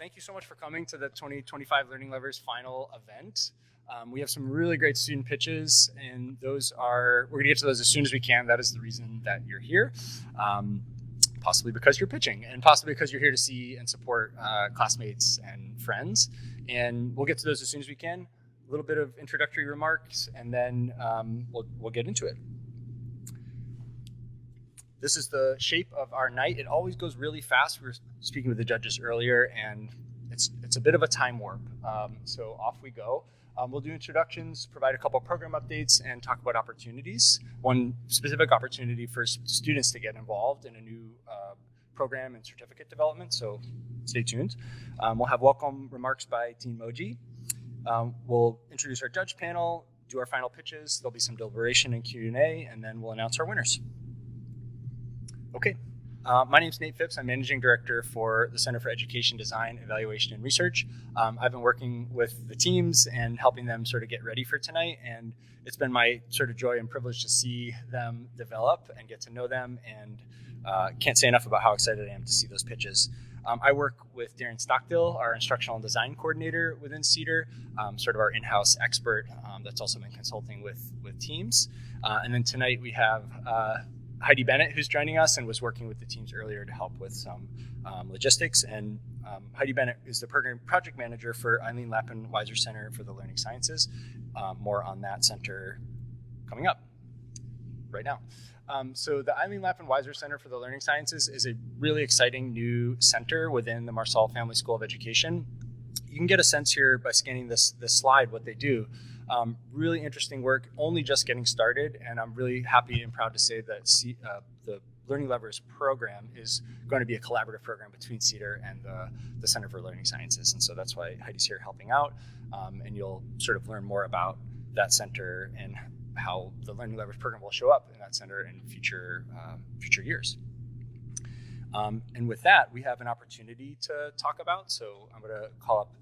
thank you so much for coming to the 2025 Learning Levers final event. We have some really great student pitches, and we're going to get to those as soon as we can. That is the reason that you're here, possibly because you're pitching, and possibly because you're here to see and support classmates and friends. And we'll get to those as soon as we can. A little bit of introductory remarks, and then we'll get into it. This is the shape of our night. It always goes really fast. We were speaking with the judges earlier, and it's a bit of a time warp. So off we go. We'll do introductions, provide a couple of program updates, and talk about opportunities. One specific opportunity for students to get involved in a new program and certificate development, so stay tuned. We'll have welcome remarks by Dean Moji. We'll introduce our judge panel, do our final pitches. There'll be some deliberation and Q&A, and then we'll announce our winners. Okay, my name is Nate Phipps. I'm Managing Director for the Center for Education Design, Evaluation, and Research. I've been working with the teams and helping them sort of get ready for tonight, and it's been my sort of joy and privilege to see them develop and get to know them, and can't say enough about how excited I am to see those pitches. I work with Darren Stockdill, our instructional and design coordinator within CEDAR, sort of our in-house expert that's also been consulting with teams. And then tonight we have Heidi Bennett, who's joining us and was working with the teams earlier to help with some logistics. And Heidi Bennett is the program project manager for Eileen Lappin Weiser Center for the Learning Sciences. More on that center coming up right now. So the Eileen Lappin Weiser Center for the Learning Sciences is a really exciting new center within the Marsall Family School of Education. You can get a sense here by scanning this slide what they do. Really interesting work, only just getting started, and I'm really happy and proud to say that the Learning Levers program is going to be a collaborative program between CEDAR and the Center for Learning Sciences, and so that's why Heidi's here helping out, and you'll sort of learn more about that center and how the Learning Levers program will show up in that center in future years. And with that, we have an opportunity to talk about, so I'm going to call up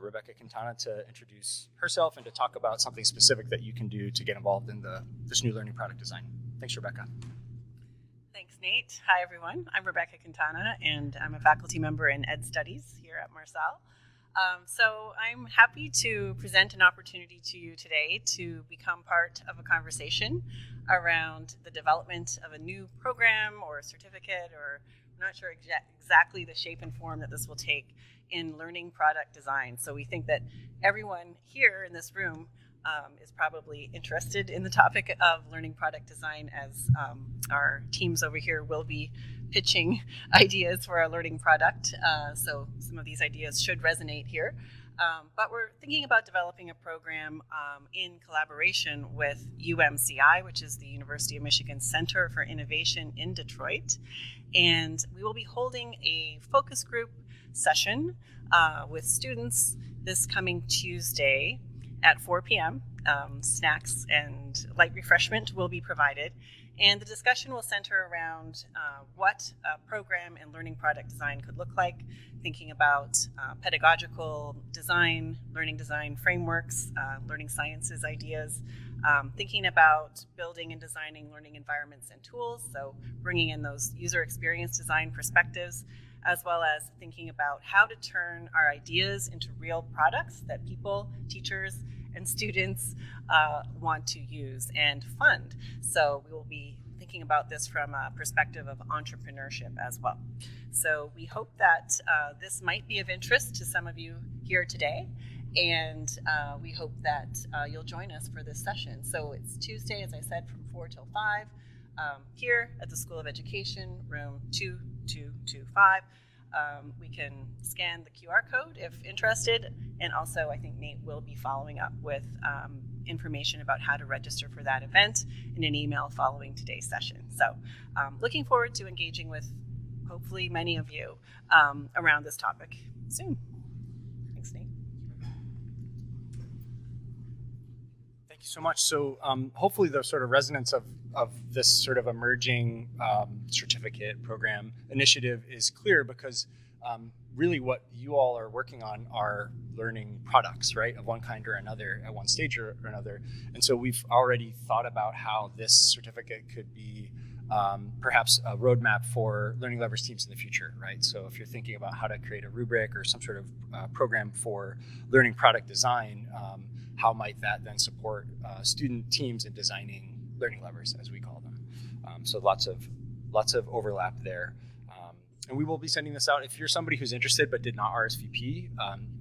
Rebecca Quintana to introduce herself and to talk about something specific that you can do to get involved in this new learning product design. Thanks, Rebecca. Thanks, Nate. Hi, everyone. I'm Rebecca Quintana, and I'm a faculty member in Ed Studies here at Marsall. So I'm happy to present an opportunity to you today to become part of a conversation around the development of a new program or certificate, or I'm not sure exactly the shape and form that this will take in learning product design. So we think that everyone here in this room is probably interested in the topic of learning product design, as our teams over here will be pitching ideas for our learning product. So some of these ideas should resonate here. But we're thinking about developing a program in collaboration with UMCI, which is the University of Michigan Center for Innovation in Detroit. And we will be holding a focus group session with students this coming Tuesday at 4 p.m. Snacks and light refreshment will be provided. And the discussion will center around what a program in learning product design could look like, thinking about pedagogical design, learning design frameworks, learning sciences ideas, thinking about building and designing learning environments and tools, so bringing in those user experience design perspectives, as well as thinking about how to turn our ideas into real products that people, teachers, and students want to use and fund. So we will be thinking about this from a perspective of entrepreneurship as well. So we hope that this might be of interest to some of you here today, and we hope that you'll join us for this session. So it's Tuesday, as I said, from 4 till 5, here at the School of Education, room 2225. We can scan the QR code if interested, and also I think Nate will be following up with information about how to register for that event in an email following today's session. So looking forward to engaging with hopefully many of you around this topic soon. Thanks, Nate. Thank you so much. So hopefully the sort of resonance of this sort of emerging certificate program initiative is clear, because really what you all are working on are learning products, right, of one kind or another at one stage or another. And so we've already thought about how this certificate could be perhaps a roadmap for Learning Levers teams in the future, right? So if you're thinking about how to create a rubric or some sort of program for learning product design, how might that then support student teams in designing Learning Levers, as we call them? So lots of overlap there. And we will be sending this out. If you're somebody who's interested but did not RSVP,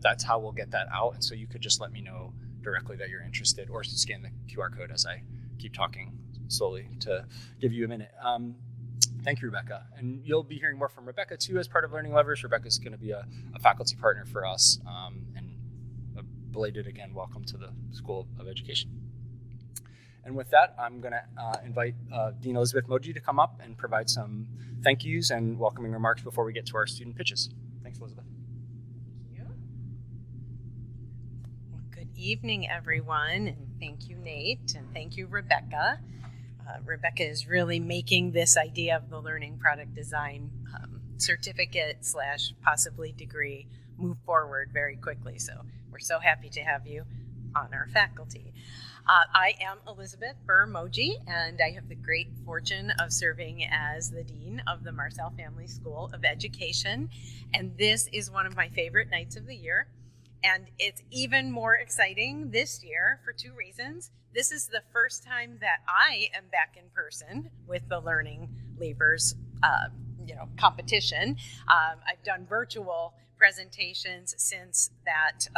that's how we'll get that out. And so you could just let me know directly that you're interested, or scan the QR code as I keep talking slowly to give you a minute. Thank you, Rebecca. And you'll be hearing more from Rebecca too as part of Learning Levers. Rebecca's going to be a faculty partner for us. And a belated again, welcome to the School of Education. And with that, I'm going to invite Dean Elizabeth Moji to come up and provide some thank yous and welcoming remarks before we get to our student pitches. Thanks, Elizabeth. Thank you. Well, good evening, everyone, and thank you, Nate, and thank you, Rebecca. Rebecca is really making this idea of the learning product design certificate / possibly degree move forward very quickly. So we're so happy to have you on our faculty. I am Elizabeth Burr Moji, and I have the great fortune of serving as the Dean of the Marcel Family School of Education. And this is one of my favorite nights of the year. And it's even more exciting this year for two reasons. This is the first time that I am back in person with the Learning Levers competition. I've done virtual presentations since that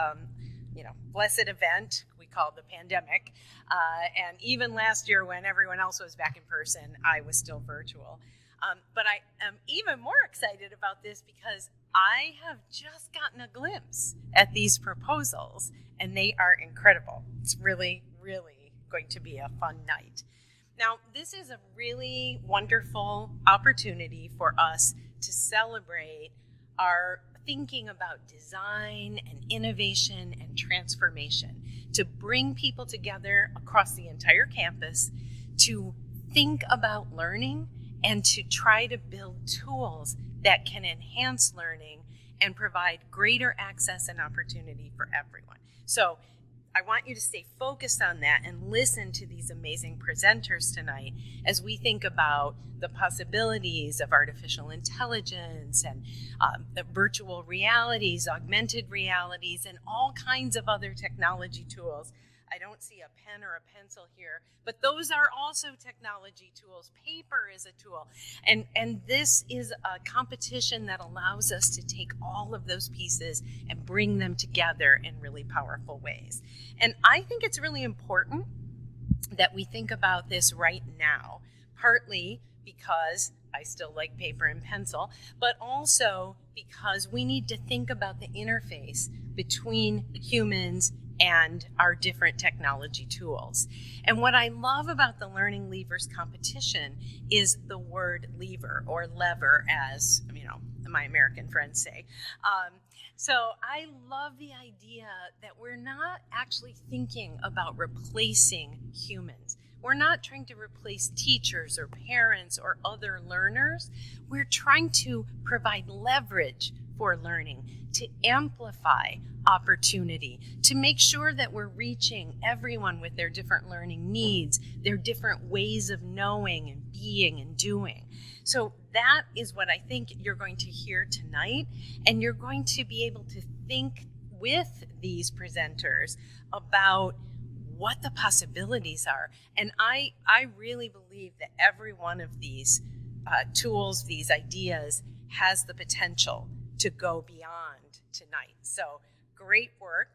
blessed event we call the pandemic. And even last year when everyone else was back in person, I was still virtual. But I am even more excited about this because I have just gotten a glimpse at these proposals, and they are incredible. It's really, really going to be a fun night. Now, this is a really wonderful opportunity for us to celebrate our thinking about design and innovation and transformation, to bring people together across the entire campus to think about learning and to try to build tools that can enhance learning and provide greater access and opportunity for everyone. So I want you to stay focused on that and listen to these amazing presenters tonight as we think about the possibilities of artificial intelligence and virtual realities, augmented realities, and all kinds of other technology tools. I don't see a pen or a pencil here, but those are also technology tools. Paper is a tool. And this is a competition that allows us to take all of those pieces and bring them together in really powerful ways. And I think it's really important that we think about this right now, partly because I still like paper and pencil, but also because we need to think about the interface between humans and our different technology tools. And what I love about the Learning Levers competition is the word lever, or lever, as my American friends say. So I love the idea that we're not actually thinking about replacing humans. We're not trying to replace teachers or parents or other learners. We're trying to provide leverage for learning, to amplify opportunity, to make sure that we're reaching everyone with their different learning needs, their different ways of knowing and being and doing. So that is what I think you're going to hear tonight, and you're going to be able to think with these presenters about what the possibilities are. And I really believe that every one of these tools, these ideas, has the potential to go beyond tonight. So great work,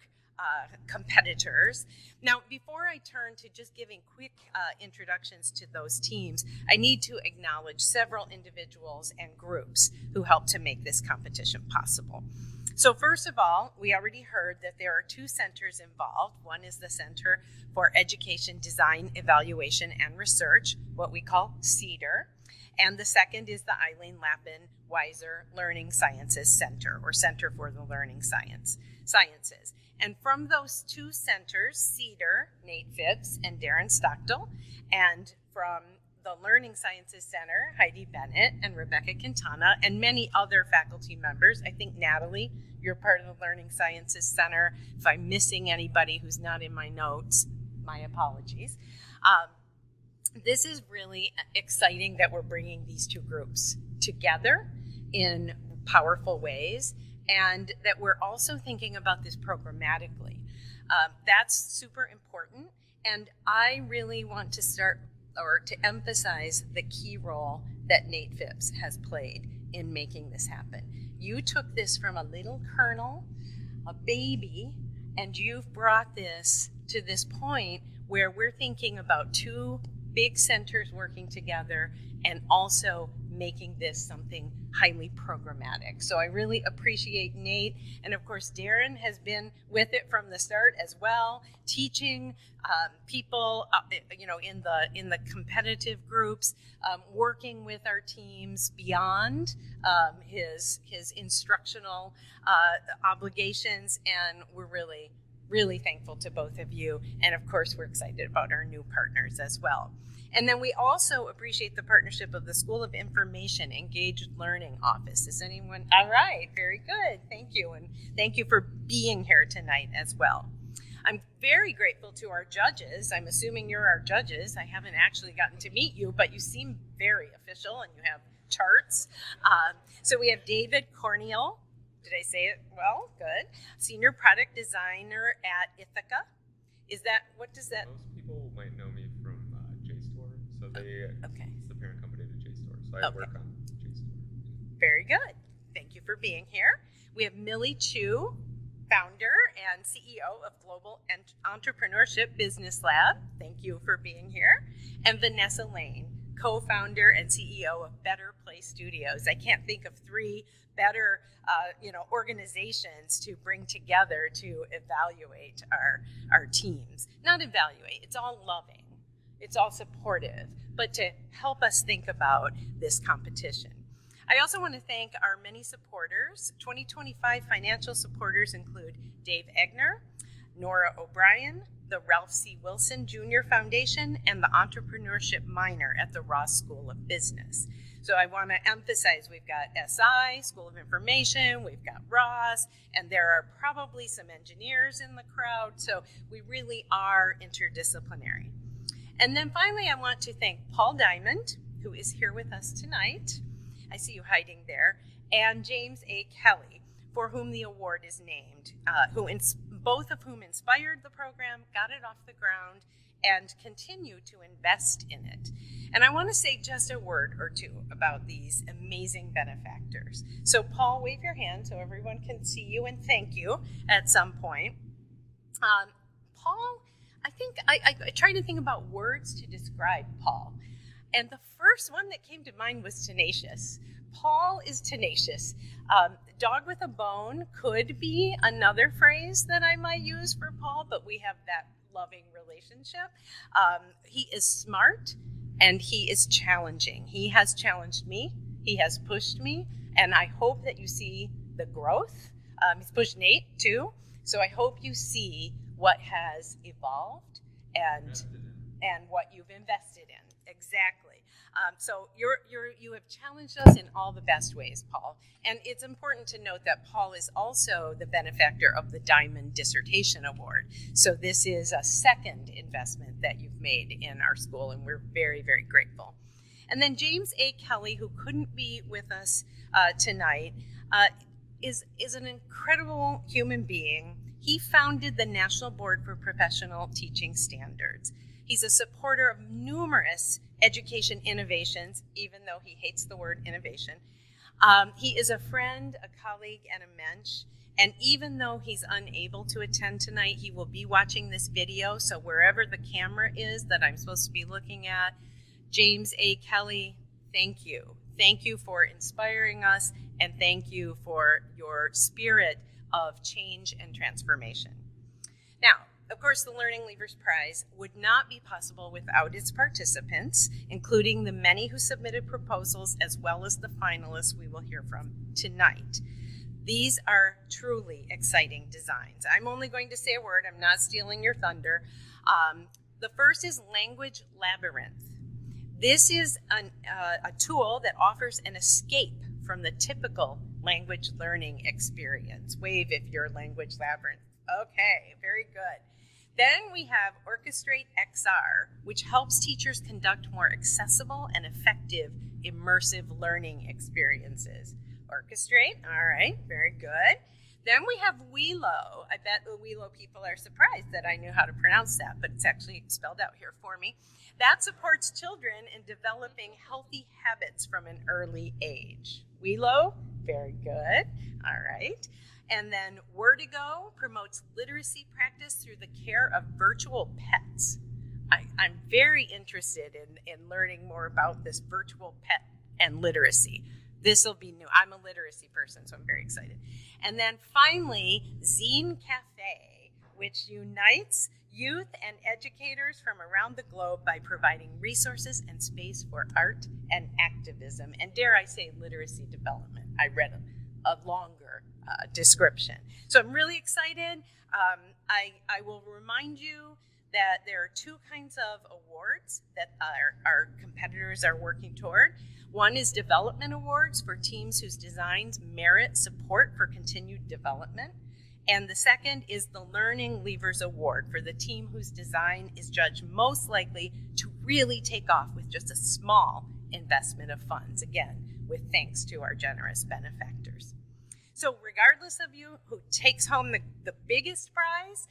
competitors. Now, before I turn to just giving quick introductions to those teams, I need to acknowledge several individuals and groups who helped to make this competition possible. So first of all, we already heard that there are two centers involved. One is the Center for Education Design, Evaluation, and Research, what we call CEDAR. And the second is the Eileen Lappin Weiser Learning Sciences Center, or Center for the Learning Sciences. And from those two centers, CEDAR, Nate Phipps and Darren Stockdale, and from the Learning Sciences Center, Heidi Bennett and Rebecca Quintana, and many other faculty members. I think, Natalie, you're part of the Learning Sciences Center. If I'm missing anybody who's not in my notes, my apologies. this is really exciting that we're bringing these two groups together in powerful ways, and that we're also thinking about this programmatically. That's super important, and I really want to start or to emphasize the key role that Nate Phipps has played in making this happen. You took this from a little kernel, a baby, and you've brought this to this point where we're thinking about two big centers working together and also making this something highly programmatic. So I really appreciate Nate, and of course Darren has been with it from the start as well, teaching people, in the competitive groups, working with our teams beyond his instructional obligations, and we're really thankful to both of you, and of course we're excited about our new partners as well. And then we also appreciate the partnership of the School of Information Engaged Learning Office. Is anyone? All right, very good. Thank you. And thank you for being here tonight as well. I'm very grateful to our judges. I'm assuming you're our judges. I haven't actually gotten to meet you, but you seem very official and you have charts. So we have David Corneal. Did I say it well? Good. Senior Product Designer at Ithaca. What does that? Most people might know me from JSTOR. So Okay. It's the parent company to JSTOR. So I work on JSTOR. Very good. Thank you for being here. We have Millie Chu, founder and CEO of Global Entrepreneurship Business Lab. Thank you for being here. And Vanessa Lane, co-founder and CEO of Better Place Studios. I can't think of three better organizations to bring together to evaluate our teams. Not evaluate, it's all loving, it's all supportive, but to help us think about this competition. I also want to thank our many supporters. 2025 financial supporters include Dave Egner, Nora O'Brien, the Ralph C. Wilson Jr. Foundation, and the Entrepreneurship Minor at the Ross School of Business. So I want to emphasize we've got SI, School of Information, we've got Ross, and there are probably some engineers in the crowd, so we really are interdisciplinary. And then finally, I want to thank Paul Diamond, who is here with us tonight. I see you hiding there, and James A. Kelly, for whom the award is named, both of whom inspired the program, got it off the ground, and continue to invest in it. And I want to say just a word or two about these amazing benefactors. So Paul, wave your hand so everyone can see you, and thank you at some point. Paul, I think I tried to think about words to describe Paul. And the first one that came to mind was tenacious. Paul is tenacious. Dog with a bone could be another phrase that I might use for Paul, but we have that loving relationship. He is smart and he is challenging. He has challenged me, he has pushed me, and I hope that you see the growth. He's pushed Nate too, so I hope you see what has evolved and what you've invested in. Exactly. So you have challenged us in all the best ways, Paul. And it's important to note that Paul is also the benefactor of the Diamond Dissertation Award. So this is a second investment that you've made in our school, and we're very, very grateful. And then James A. Kelly, who couldn't be with us tonight, is an incredible human being. He founded the National Board for Professional Teaching Standards. He's a supporter of numerous education innovations, even though he hates the word innovation. He is a friend, a colleague, and a mensch. And even though he's unable to attend tonight, he will be watching this video. So wherever the camera is that I'm supposed to be looking at, James A. Kelly, thank you. Thank you for inspiring us, and thank you for your spirit of change and transformation. Now, of course, the Learning Leavers Prize would not be possible without its participants, including the many who submitted proposals, as well as the finalists we will hear from tonight. These are truly exciting designs. I'm only going to say a word. I'm not stealing your thunder. The first is Language Labyrinth. This is a tool that offers an escape from the typical language learning experience. Wave if you're Language Labyrinth. Okay, very good. Then we have Orchestrate XR, which helps teachers conduct more accessible and effective immersive learning experiences. Orchestrate, all right, very good. Then we have Welo. I bet the Welo people are surprised that I knew how to pronounce that, but it's actually spelled out here for me. That supports children in developing healthy habits from an early age. Welo, very good, all right. And then Wordigo promotes literacy practice through the care of virtual pets. I'm very interested in learning more about this virtual pet and literacy. This will be new. I'm a literacy person, so I'm very excited. And then finally, Zine Cafe, which unites youth and educators from around the globe by providing resources and space for art and activism, and dare I say, literacy development. I read a longer description. So I'm really excited. I will remind you that there are two kinds of awards that our competitors are working toward. One is development awards for teams whose designs merit support for continued development. And the second is the Learning Levers Award for the team whose design is judged most likely to really take off with just a small investment of funds, again, with thanks to our generous benefactors. So regardless of you who takes home the biggest prize,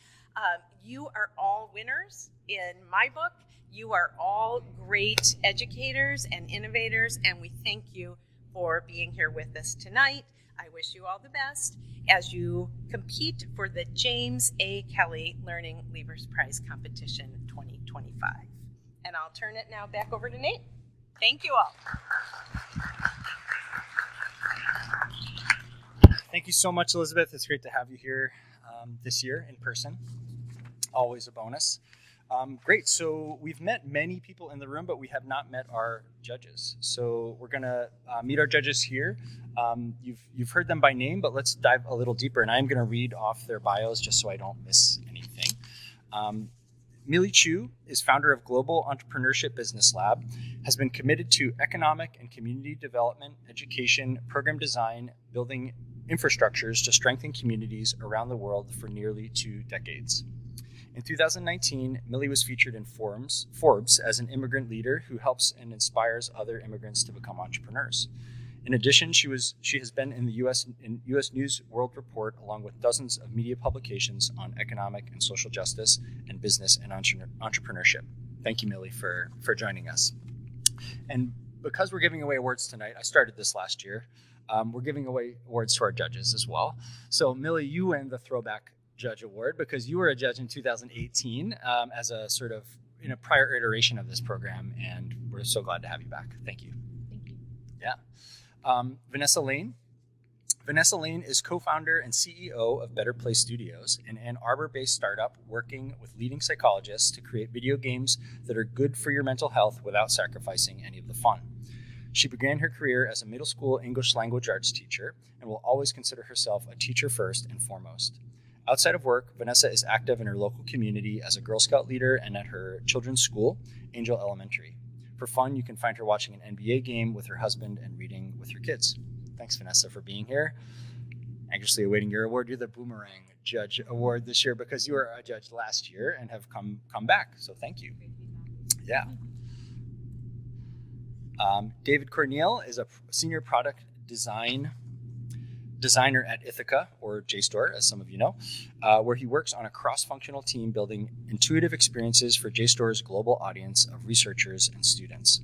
you are all winners in my book. You are all great educators and innovators, and we thank you for being here with us tonight. I wish you all the best as you compete for the James A. Kelly Learning Levers Prize Competition 2025. And I'll turn it now back over to Nate. Thank you all. Thank you so much, Elizabeth. It's great to have you here this year in person. Always a bonus. Great. So we've met many people in the room, but we have not met our judges. So we're going to meet our judges here. You've heard them by name, but let's dive a little deeper. And I'm going to read off their bios just so I don't miss anything. Millie Chu is founder of Global Entrepreneurship Business Lab, has been committed to economic and community development, education, program design, building infrastructures to strengthen communities around the world for nearly 2 decades. In 2019, Millie was featured in Forbes as an immigrant leader who helps and inspires other immigrants to become entrepreneurs. In addition, she has been in the U.S. News World Report along with dozens of media publications on economic and social justice and business and entrepreneurship. Thank you, Millie, for joining us. And because we're giving away awards tonight, I started this last year. We're giving away awards to our judges as well. So, Millie, you win the Throwback Judge Award because you were a judge in 2018 as a sort of in a prior iteration of this program, and we're so glad to have you back. Thank you. Thank you. Yeah. Vanessa Lane. Vanessa Lane is co-founder and CEO of Better Play Studios, an Ann Arbor-based startup working with leading psychologists to create video games that are good for your mental health without sacrificing any of the fun. She began her career as a middle school English language arts teacher and will always consider herself a teacher first and foremost. Outside of work, Vanessa is active in her local community as a Girl Scout leader and at her children's school, Angel Elementary. For fun, you can find her watching an NBA game with her husband and reading with her kids. Thanks, Vanessa, for being here. Anxiously awaiting your award. You're the Boomerang Judge Award this year because you were a judge last year and have come back. So thank you. Yeah. David Corneal is a senior product designer at Ithaca, or JSTOR, as some of you know, where he works on a cross-functional team building intuitive experiences for JSTOR's global audience of researchers and students.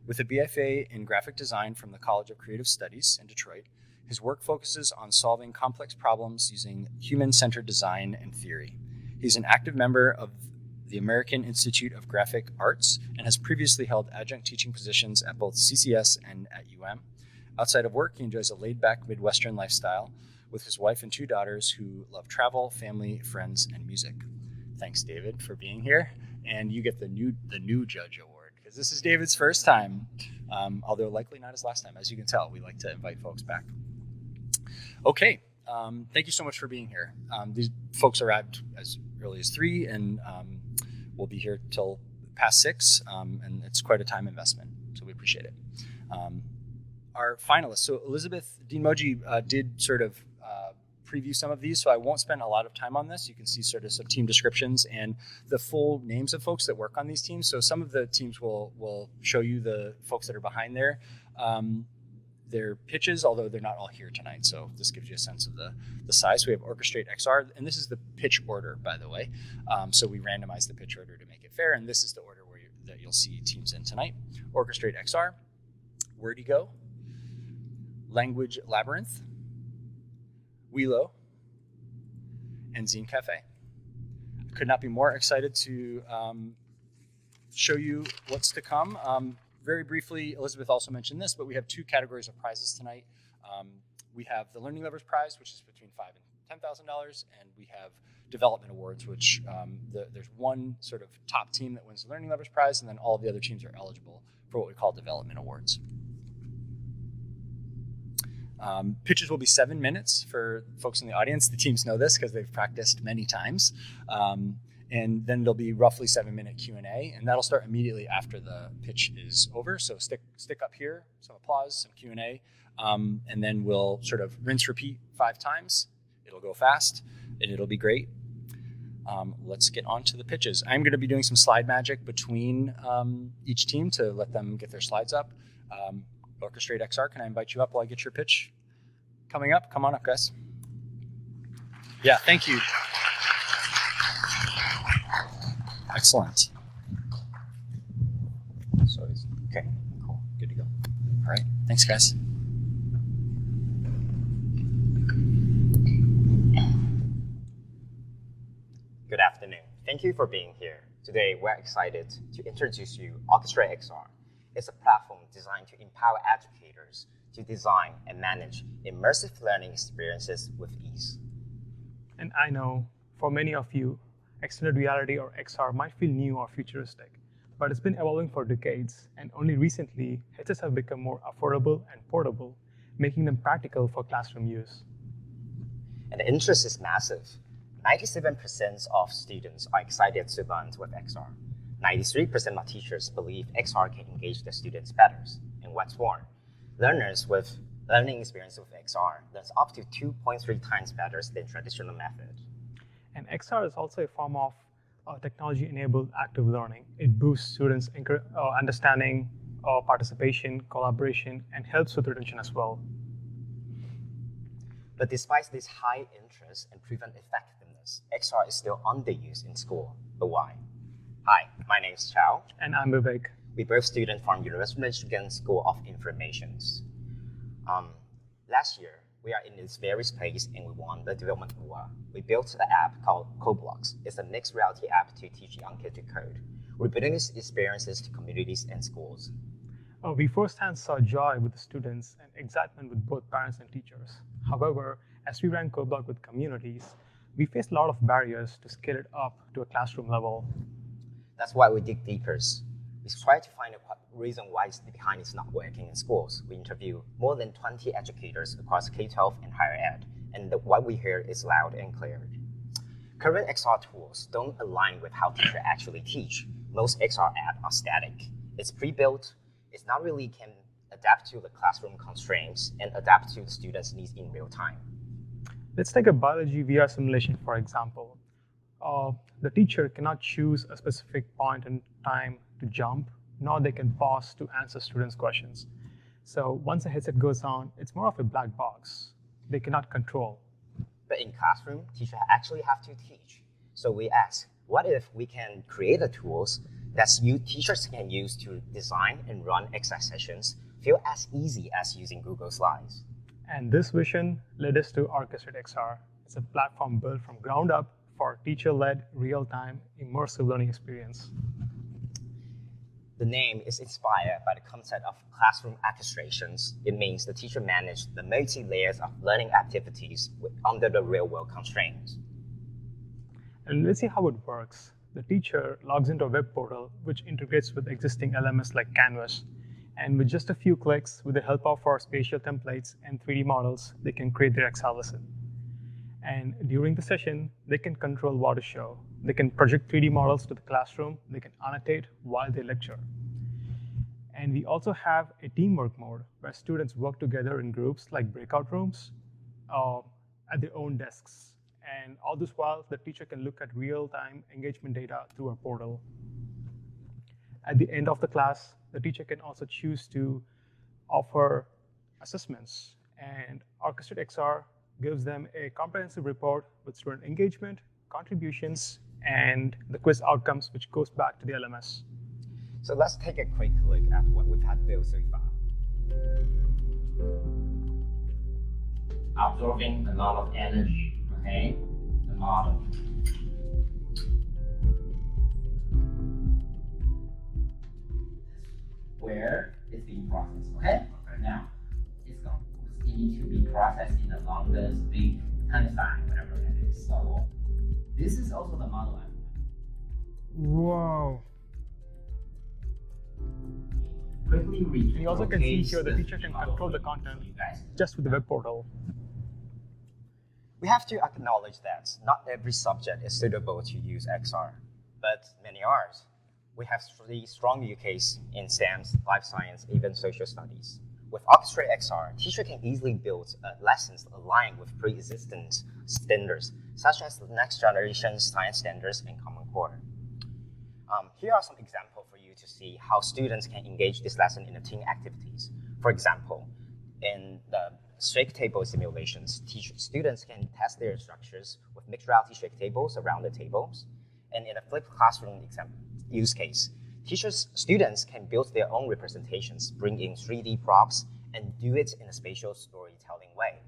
With a BFA in graphic design from the College of Creative Studies in Detroit, his work focuses on solving complex problems using human-centered design and theory. He's an active member of the American Institute of Graphic Arts and has previously held adjunct teaching positions at both CCS and at UM. Outside of work, he enjoys a laid-back Midwestern lifestyle with his wife and 2 daughters who love travel, family, friends, and music. Thanks, David, for being here. And you get the new Judge Award, because this is David's first time, although likely not his last time. As you can tell, we like to invite folks back. Okay, thank you so much for being here. These folks arrived as early as 3, and we'll be here till past 6, and it's quite a time investment, so we appreciate it. Our finalists. So Elizabeth Dean Moji did sort of preview some of these, so I won't spend a lot of time on this. You can see sort of some team descriptions and the full names of folks that work on these teams. So some of the teams will show you the folks that are behind there. Their pitches, although they're not all here tonight. So this gives you a sense of the size. So we have Orchestrate XR, and this is the pitch order, by the way. So we randomize the pitch order to make it fair, and this is the order that you'll see teams in tonight. Orchestrate XR, Wordigo, Language Labyrinth, Welo, and Zine Cafe. Could not be more excited to show you what's to come. Very briefly, Elizabeth also mentioned this, but we have 2 categories of prizes tonight. We have the Learning Lovers Prize, which is between $5,000 and $10,000, and we have Development Awards, which there's one sort of top team that wins the Learning Lovers Prize, and then all of the other teams are eligible for what we call Development Awards. Pitches will be 7 minutes for folks in the audience. The teams know this because they've practiced many times. And then there'll be roughly 7-minute Q&A, and that'll start immediately after the pitch is over. So stick up here, some applause, some Q&A, and then we'll sort of rinse, repeat 5 times. It'll go fast, and it'll be great. Let's get on to the pitches. I'm going to be doing some slide magic between each team to let them get their slides up. Orchestrate XR, can I invite you up while I get your pitch coming up? Come on up, guys. Yeah, thank you. Excellent. So, okay, cool, good to go. All right, thanks, guys. Good afternoon. Thank you for being here. Today, we're excited to introduce you Orchestrate XR. It's a platform designed to empower educators to design and manage immersive learning experiences with ease. And I know for many of you, extended reality or XR might feel new or futuristic, but it's been evolving for decades, and only recently, headsets have become more affordable and portable, making them practical for classroom use. And the interest is massive. 97% of students are excited to learn with XR. 93% of teachers believe XR can engage their students better. And what's more, learners with learning experience with XR learns up to 2.3 times better than traditional method. And XR is also a form of technology-enabled active learning. It boosts students' understanding, participation, collaboration, and helps with retention as well. But despite this high interest and proven effectiveness, XR is still underused in school. But why? Hi, my name is Chao. And I'm Vivek. We're both students from University of Michigan School of Information. Last year, we are in this very space and we won the development award. We built an app called CodeBlocks. It's a mixed reality app to teach young kids to code. We're bringing these experiences to communities and schools. We firsthand saw joy with the students and excitement with both parents and teachers. However, as we ran CodeBlock with communities, we faced a lot of barriers to scale it up to a classroom level. That's why we dig deeper. We try to find a reason why behind it's not working in schools. We interview more than 20 educators across K-12 and higher ed, and what we hear is loud and clear. Current XR tools don't align with how teachers actually teach. Most XR apps are static. It's pre-built. It's not really can adapt to the classroom constraints and adapt to the students' needs in real time. Let's take a biology VR simulation, for example. The teacher cannot choose a specific point in time to jump, nor they can pause to answer students' questions. So once a headset goes on, it's more of a black box. They cannot control. But in classroom, teachers actually have to teach. So we ask, what if we can create the tools that teachers can use to design and run exercise sessions feel as easy as using Google Slides? And this vision led us to Orchestrate XR. It's a platform built from ground up for teacher-led, real-time, immersive learning experience. The name is inspired by the concept of classroom orchestrations. It means the teacher manages the multi-layers of learning activities under the real-world constraints. And let's see how it works. The teacher logs into a web portal, which integrates with existing LMS like Canvas. And with just a few clicks, with the help of our spatial templates and 3D models, they can create their XR lesson. And during the session, they can control what to show. They can project 3D models to the classroom. They can annotate while they lecture. And we also have a teamwork mode where students work together in groups like breakout rooms, at their own desks. And all this while, the teacher can look at real-time engagement data through a portal. At the end of the class, the teacher can also choose to offer assessments. And Orchestrate XR gives them a comprehensive report with student engagement, contributions, and the quiz outcomes, which goes back to the LMS. So let's take a quick look at what we've had built so far. Absorbing a lot of energy, okay? The model. Where it's being processed, okay? Now, it's going to need to be processed in the longest big time, whatever that is. So, this is also the model element. Whoa. Quickly read. And you also can see here the teacher can control the content just with the web portal. We have to acknowledge that not every subject is suitable to use XR, but many are. We have 3 strong use cases in STEM, life science, even social studies. With Orchestrate XR, teacher can easily build lessons aligned with pre-existing standards, such as the next generation science standards and Common Core. Here are some examples for you to see how students can engage this lesson in the team activities. For example, in the shake table simulations, students can test their structures with mixed reality shake tables around the tables. And in a flipped classroom use case, students can build their own representations, bring in 3D props, and do it in a spatial storytelling way.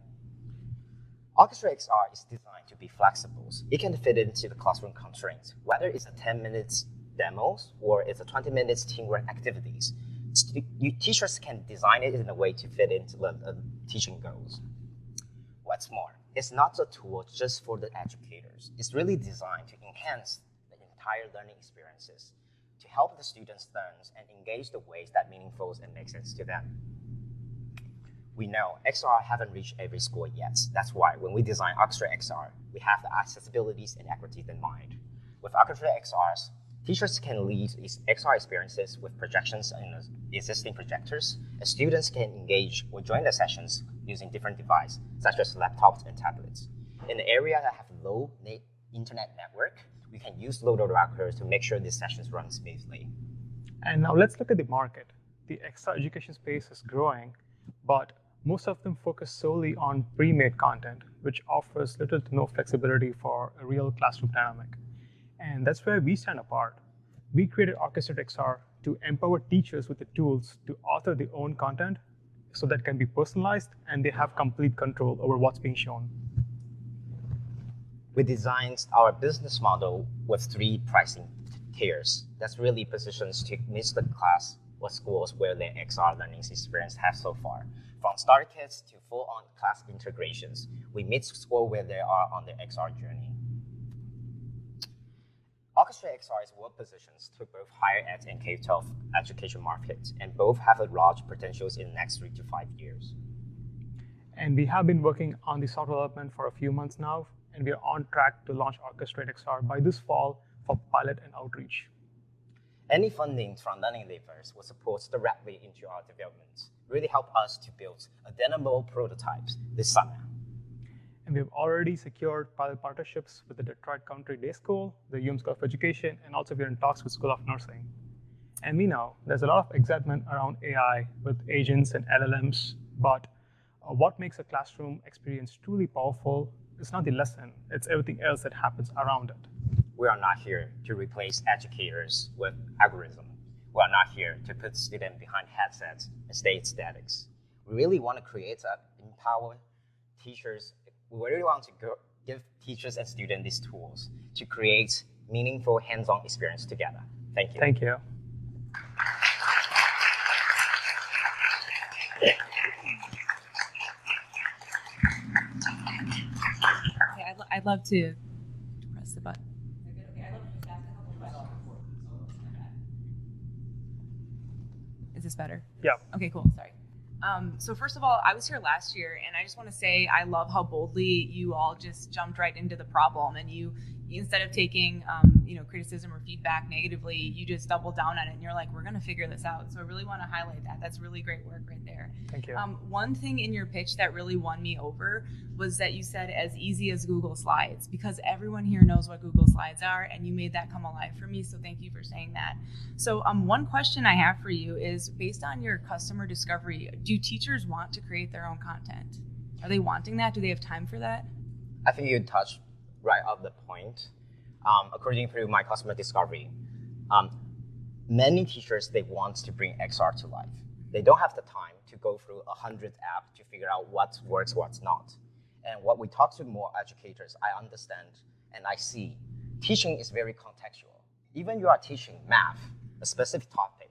Orchestrate XR is designed to be flexible. It can fit into the classroom constraints, whether it's a 10 minutes demos or it's a 20 minutes teamwork activities. Teachers can design it in a way to fit into the teaching goals. What's more, it's not a tool just for the educators. It's really designed to enhance the entire learning experiences, to help the students learn and engage the ways that meaningful and make sense to them. We know XR haven't reached every school yet. That's why when we design Orchestrate XR, we have the accessibilities and equities in mind. With Orchestrate XRs, teachers can lead these XR experiences with projections in existing projectors, and students can engage or join the sessions using different devices, such as laptops and tablets. In the area that have low internet network, we can use load routers to make sure these sessions run smoothly. And now let's look at the market. The XR education space is growing, but most of them focus solely on pre-made content, which offers little to no flexibility for a real classroom dynamic. And that's where we stand apart. We created Orchestrate XR to empower teachers with the tools to author their own content so that can be personalized and they have complete control over what's being shown. We designed our business model with 3 pricing tiers. That's really positions to meet the class or schools where their XR learning experience have so far. From starter kits to full-on class integrations, we meet schools where they are on their XR journey. Orchestrate XR is well positioned to both higher ed and K-12 education markets, and both have a large potentials in the next 3 to 5 years. And we have been working on the software development for a few months now, and we are on track to launch Orchestrate XR by this fall for pilot and outreach. Any funding from Learning Leaders will support directly into our development, really help us to build attainable prototypes this summer. And we've already secured pilot partnerships with the Detroit Country Day School, the UM School of Education, and also we're in talks with School of Nursing. And we know there's a lot of excitement around AI with agents and LLMs, but what makes a classroom experience truly powerful is not the lesson, it's everything else that happens around it. We are not here to replace educators with algorithm. We are not here to put students behind headsets and stay static. We really want to create and empower teachers. We really want to give teachers and students these tools to create meaningful hands-on experience together. Thank you. Thank you. Okay, I'd love to press the button. Okay, I'd love to just ask a couple questions. Is this better? Yeah. Okay, cool. Sorry. So first of all, I was here last year, and I just want to say I love how boldly you all just jumped right into the problem, and you instead of taking criticism or feedback negatively, you just double down on it and you're like, we're going to figure this out. So I really want to highlight that. That's really great work right there. Thank you. One thing in your pitch that really won me over was that you said as easy as Google Slides, because everyone here knows what Google Slides are, and you made that come alive for me. So thank you for saying that. So one question I have for you is, based on your customer discovery, do teachers want to create their own content? Are they wanting that? Do they have time for that? I think you touched right on the point. According to my customer discovery, many teachers, they want to bring XR to life. They don't have the time to go through 100 apps to figure out what works, what's not. And what we talk to more educators, I understand and I see, teaching is very contextual. Even you are teaching math, a specific topic,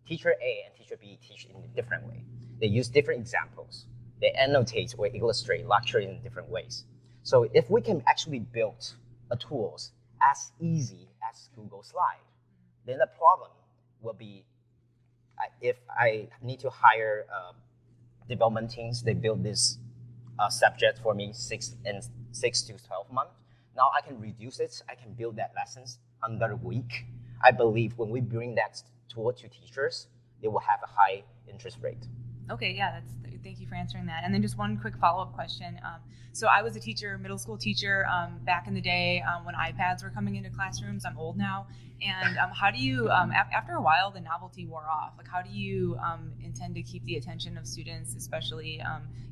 teacher A and teacher B teach in a different way. They use different examples. They annotate or illustrate lecture in different ways. So if we can actually build a tools as easy as Google Slide, then the problem will be if I need to hire development teams, they build this subject for me 6 to 12 months. Now I can reduce it. I can build that lessons under a week. I believe when we bring that tool to teachers, they will have a high interest rate. Okay, yeah, thank you for answering that. And then just one quick follow-up question. So I was a teacher, middle school teacher, back in the day when iPads were coming into classrooms. I'm old now. And how do you, after a while, the novelty wore off. Like, how do you intend to keep the attention of students, especially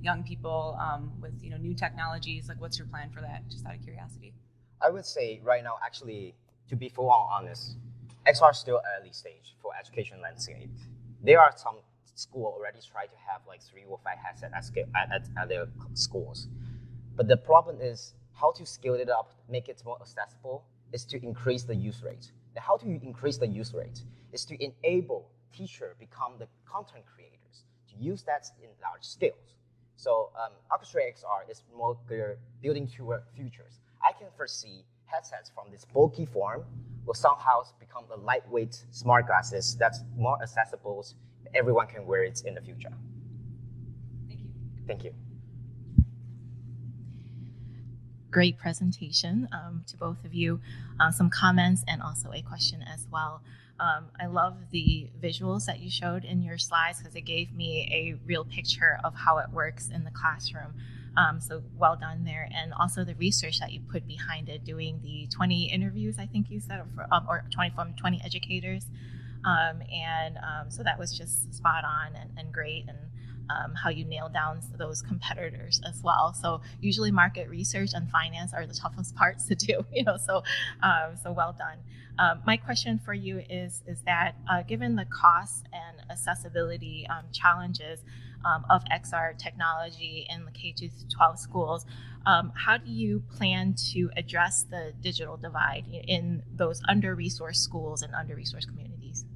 young people with new technologies? Like, what's your plan for that, just out of curiosity? I would say right now, actually, to be full on honest, XR is still early stage for education landscape. There are some schools already try to have like 3 or 5 headsets at their schools. But the problem is how to scale it up, make it more accessible, is to increase the use rate. Now, how to increase the use rate is to enable teachers become the content creators, to use that in large scales. So Orchestra XR is more building toward futures. I can foresee headsets from this bulky form will somehow become the lightweight smart glasses that's more accessible. Everyone can wear it in the future. Thank you. Thank you. Great presentation to both of you. Some comments and also a question as well. I love the visuals that you showed in your slides because it gave me a real picture of how it works in the classroom. So well done there. And also the research that you put behind it, doing the 20 interviews, I think you said, or 20 from 20 educators. So that was just spot on and great. And how you nail down those competitors as well. So usually market research and finance are the toughest parts to do, so well done. My question for you is that given the cost and accessibility challenges of XR technology in the K-12 schools, how do you plan to address the digital divide in those under-resourced schools and under-resourced communities?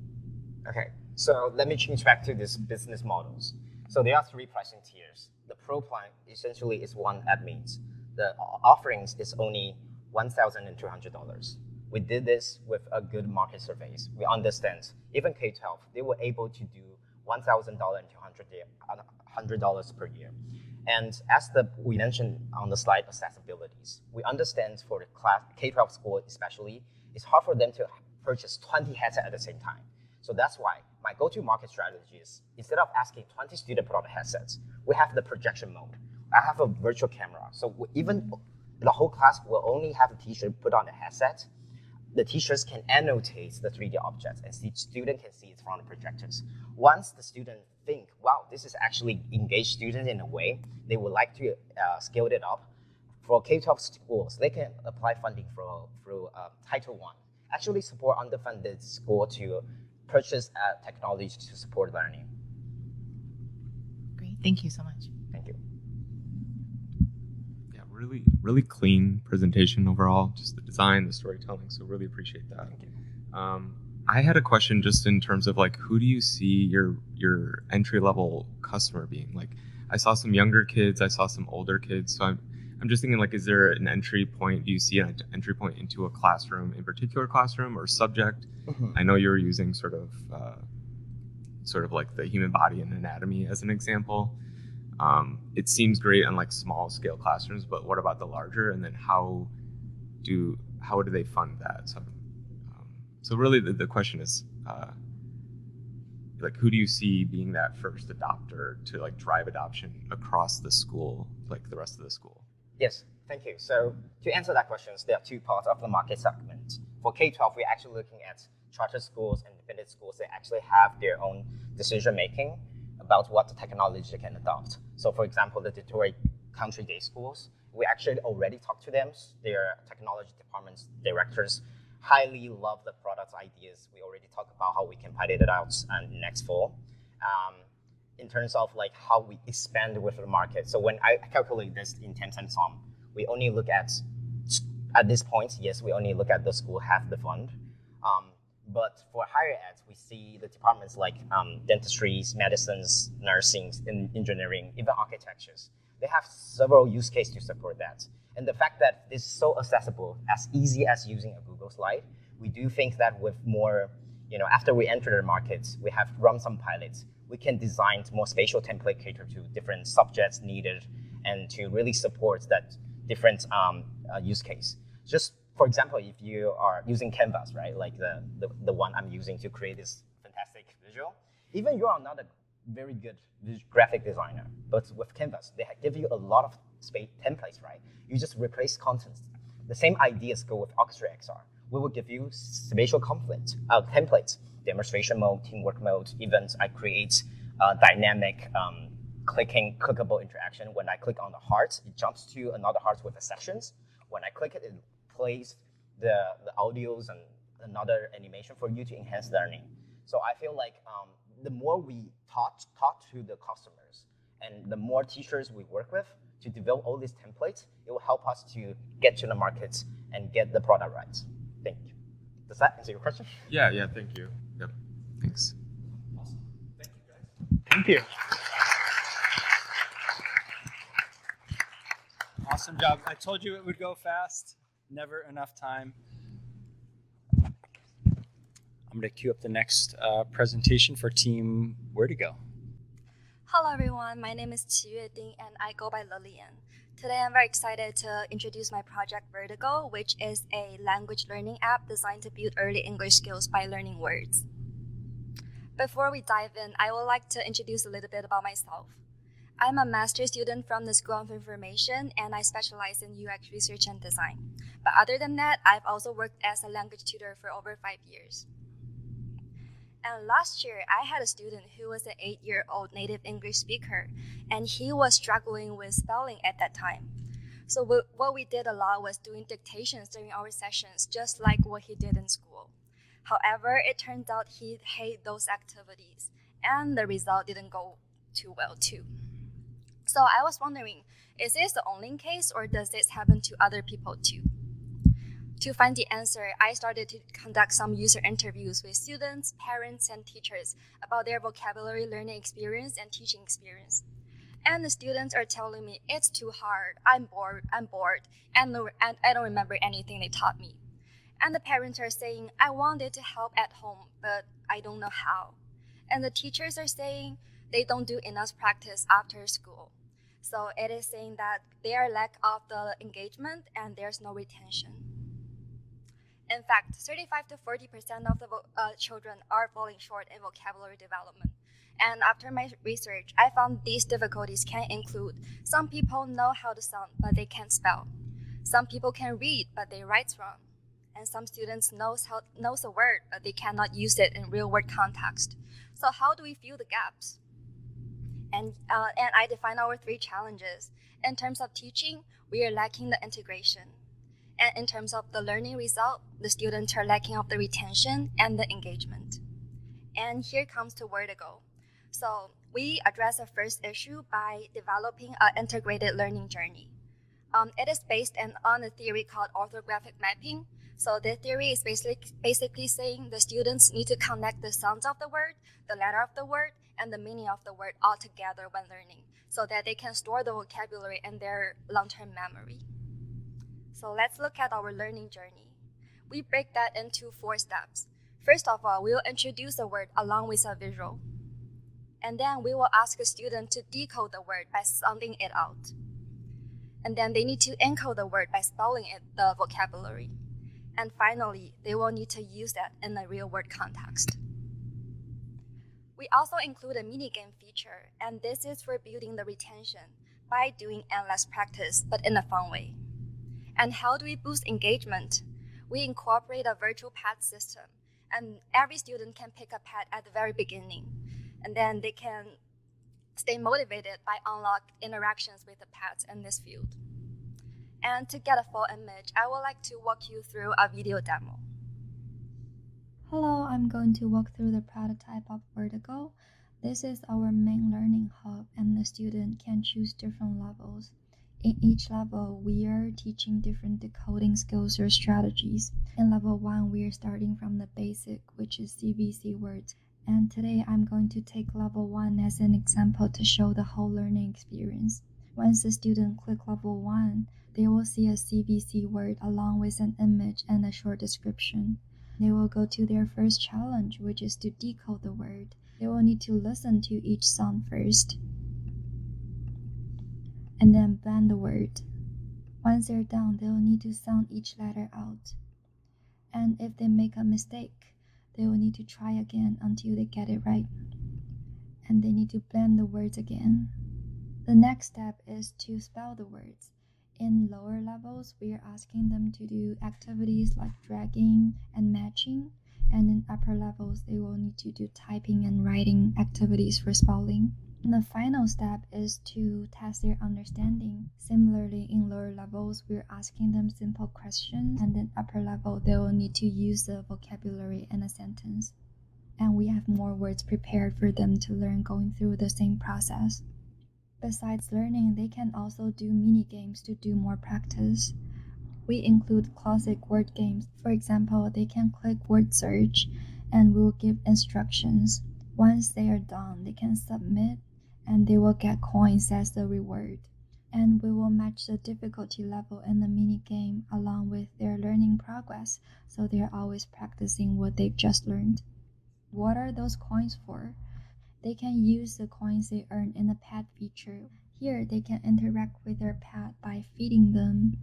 Okay, so let me change back to these business models. So there are 3 pricing tiers. The Pro plan essentially is 1 admins. The offerings is only $1,200. We did this with a good market surveys. We understand even K-12, they were able to do $1,000 and $100 per year. And as we mentioned on the slide, accessibilities. We understand for the K-12 school especially, it's hard for them to purchase 20 headsets at the same time. So that's why my go-to-market strategy is, instead of asking 20 students to put on the headsets, we have the projection mode. I have a virtual camera. So even the whole class will only have a teacher put on the headset. The teachers can annotate the 3D objects, and the student can see it from the projectors. Once the student think, wow, this is actually engaged students in a way, they would like to scale it up. For K-12 schools, they can apply funding through Title I. Actually support underfunded school to purchase technology to support learning. Great, thank you so much. Thank you. Yeah, really clean presentation overall, just the design, the storytelling, so really appreciate that. Thank you. I had a question just in terms of like, who do you see your entry-level customer being? Like, I saw some younger kids, I saw some older kids, so I'm just thinking, like, is there an entry point? Do you see an entry point into a classroom, in particular classroom or subject? Mm-hmm. I know you were using sort of like the human body and anatomy as an example. It seems great on like small scale classrooms, but what about the larger? And then how how do they fund that? So really the question is, like, who do you see being that first adopter to like drive adoption across the school, like the rest of the school? Yes, thank you. So to answer that question, there are two parts of the market segment. For K-12, we're actually looking at charter schools and independent schools that actually have their own decision-making about what the technology they can adopt. So for example, the Detroit Country Day schools, we actually already talked to them. Their technology departments, directors highly love the product ideas. We already talked about how we can pilot it out next fall. In terms of like how we expand with the market. So when I calculate this in 10 cents on, we only look at this point, yes, we only look at the school have the fund. But for higher ed, we see the departments like dentistry, medicines, nursing, engineering, even architectures. They have several use cases to support that. And the fact that it's so accessible, as easy as using a Google slide, we do think that with more, after we enter the market, we have run some pilots, we can design more spatial template cater to different subjects needed and to really support that different use case. Just for example, if you are using Canvas, right, like the one I'm using to create this fantastic visual, even you are not a very good graphic designer, but with Canvas, they give you a lot of templates, right? You just replace contents. The same ideas go with Orchestra XR. We will give you spatial templates, demonstration mode, teamwork mode, events. I create dynamic clickable interaction. When I click on the heart, it jumps to another heart with the sections. When I click it, it plays the audios and another animation for you to enhance learning. So I feel like the more we talk to the customers and the more teachers we work with to develop all these templates, it will help us to get to the market and get the product right. Thank you. Does that answer your question? Yeah, thank you. Yep, thanks. Awesome. Thank you, guys. Thank you. Awesome job. I told you it would go fast. Never enough time. I'm going to queue up the next presentation for Team Where2Go. Hello everyone, my name is Qiyue Ding and I go by Lillian. Today I'm very excited to introduce my project Where2Go, which is a language learning app designed to build early English skills by learning words. Before we dive in, I would like to introduce a little bit about myself. I'm a master's student from the School of Information and I specialize in UX research and design. But other than that, I've also worked as a language tutor for over 5 years. And last year, I had a student who was an 8-year-old native English speaker, and he was struggling with spelling at that time. So what we did a lot was doing dictations during our sessions, just like what he did in school. However, it turned out he hated those activities, and the result didn't go too well too. So I was wondering, is this the only case, or does this happen to other people too? To find the answer, I started to conduct some user interviews with students, parents, and teachers about their vocabulary learning experience and teaching experience. And the students are telling me, it's too hard, I'm bored, and I don't remember anything they taught me. And the parents are saying, I wanted to help at home, but I don't know how. And the teachers are saying they don't do enough practice after school. So it is saying that there are lack of the engagement and there's no retention. In fact, 35 to 40% of the children are falling short in vocabulary development. And after my research, I found these difficulties can include some people know how to sound, but they can't spell. Some people can read, but they write wrong. And some students knows a word, but they cannot use it in real-world context. So how do we fill the gaps? And I define our 3 challenges. In terms of teaching, we are lacking the integration. And in terms of the learning result, the students are lacking of the retention and the engagement. And here comes to Where2Go. So we address the first issue by developing an integrated learning journey. It is based on a theory called orthographic mapping. So the theory is basically saying the students need to connect the sounds of the word, the letter of the word, and the meaning of the word all together when learning, so that they can store the vocabulary in their long-term memory. So let's look at our learning journey. We break that into 4 steps. First of all, we will introduce the word along with a visual. And then we will ask a student to decode the word by sounding it out. And then they need to encode the word by spelling it, the vocabulary. And finally, they will need to use that in a real-world context. We also include a minigame feature, and this is for building the retention by doing endless practice, but in a fun way. And how do we boost engagement? We incorporate a virtual pet system, and every student can pick a pet at the very beginning, and then they can stay motivated by unlocked interactions with the pets in this field. And to get a full image, I would like to walk you through a video demo. Hello, I'm going to walk through the prototype of Vertigo. This is our main learning hub, and the student can choose different levels. In each level, we are teaching different decoding skills or strategies. In level 1, we are starting from the basic, which is CVC words. And today, I'm going to take level 1 as an example to show the whole learning experience. Once the student click level 1, they will see a CVC word along with an image and a short description. They will go to their first challenge, which is to decode the word. They will need to listen to each sound first, and then blend the word. Once they're done, they will need to sound each letter out. And if they make a mistake, they will need to try again until they get it right. And they need to blend the words again. The next step is to spell the words. In lower levels, we are asking them to do activities like dragging and matching, and in upper levels, they will need to do typing and writing activities for spelling. And the final step is to test their understanding. Similarly, in lower levels, we're asking them simple questions, and in upper level, they will need to use the vocabulary in a sentence. And we have more words prepared for them to learn going through the same process. Besides learning, they can also do mini games to do more practice. We include classic word games. For example, they can click word search and we will give instructions. Once they are done, they can submit and they will get coins as the reward. And we will match the difficulty level in the mini game along with their learning progress, so they are always practicing what they've just learned. What are those coins for? They can use the coins they earn in the pet feature. Here, they can interact with their pet by feeding them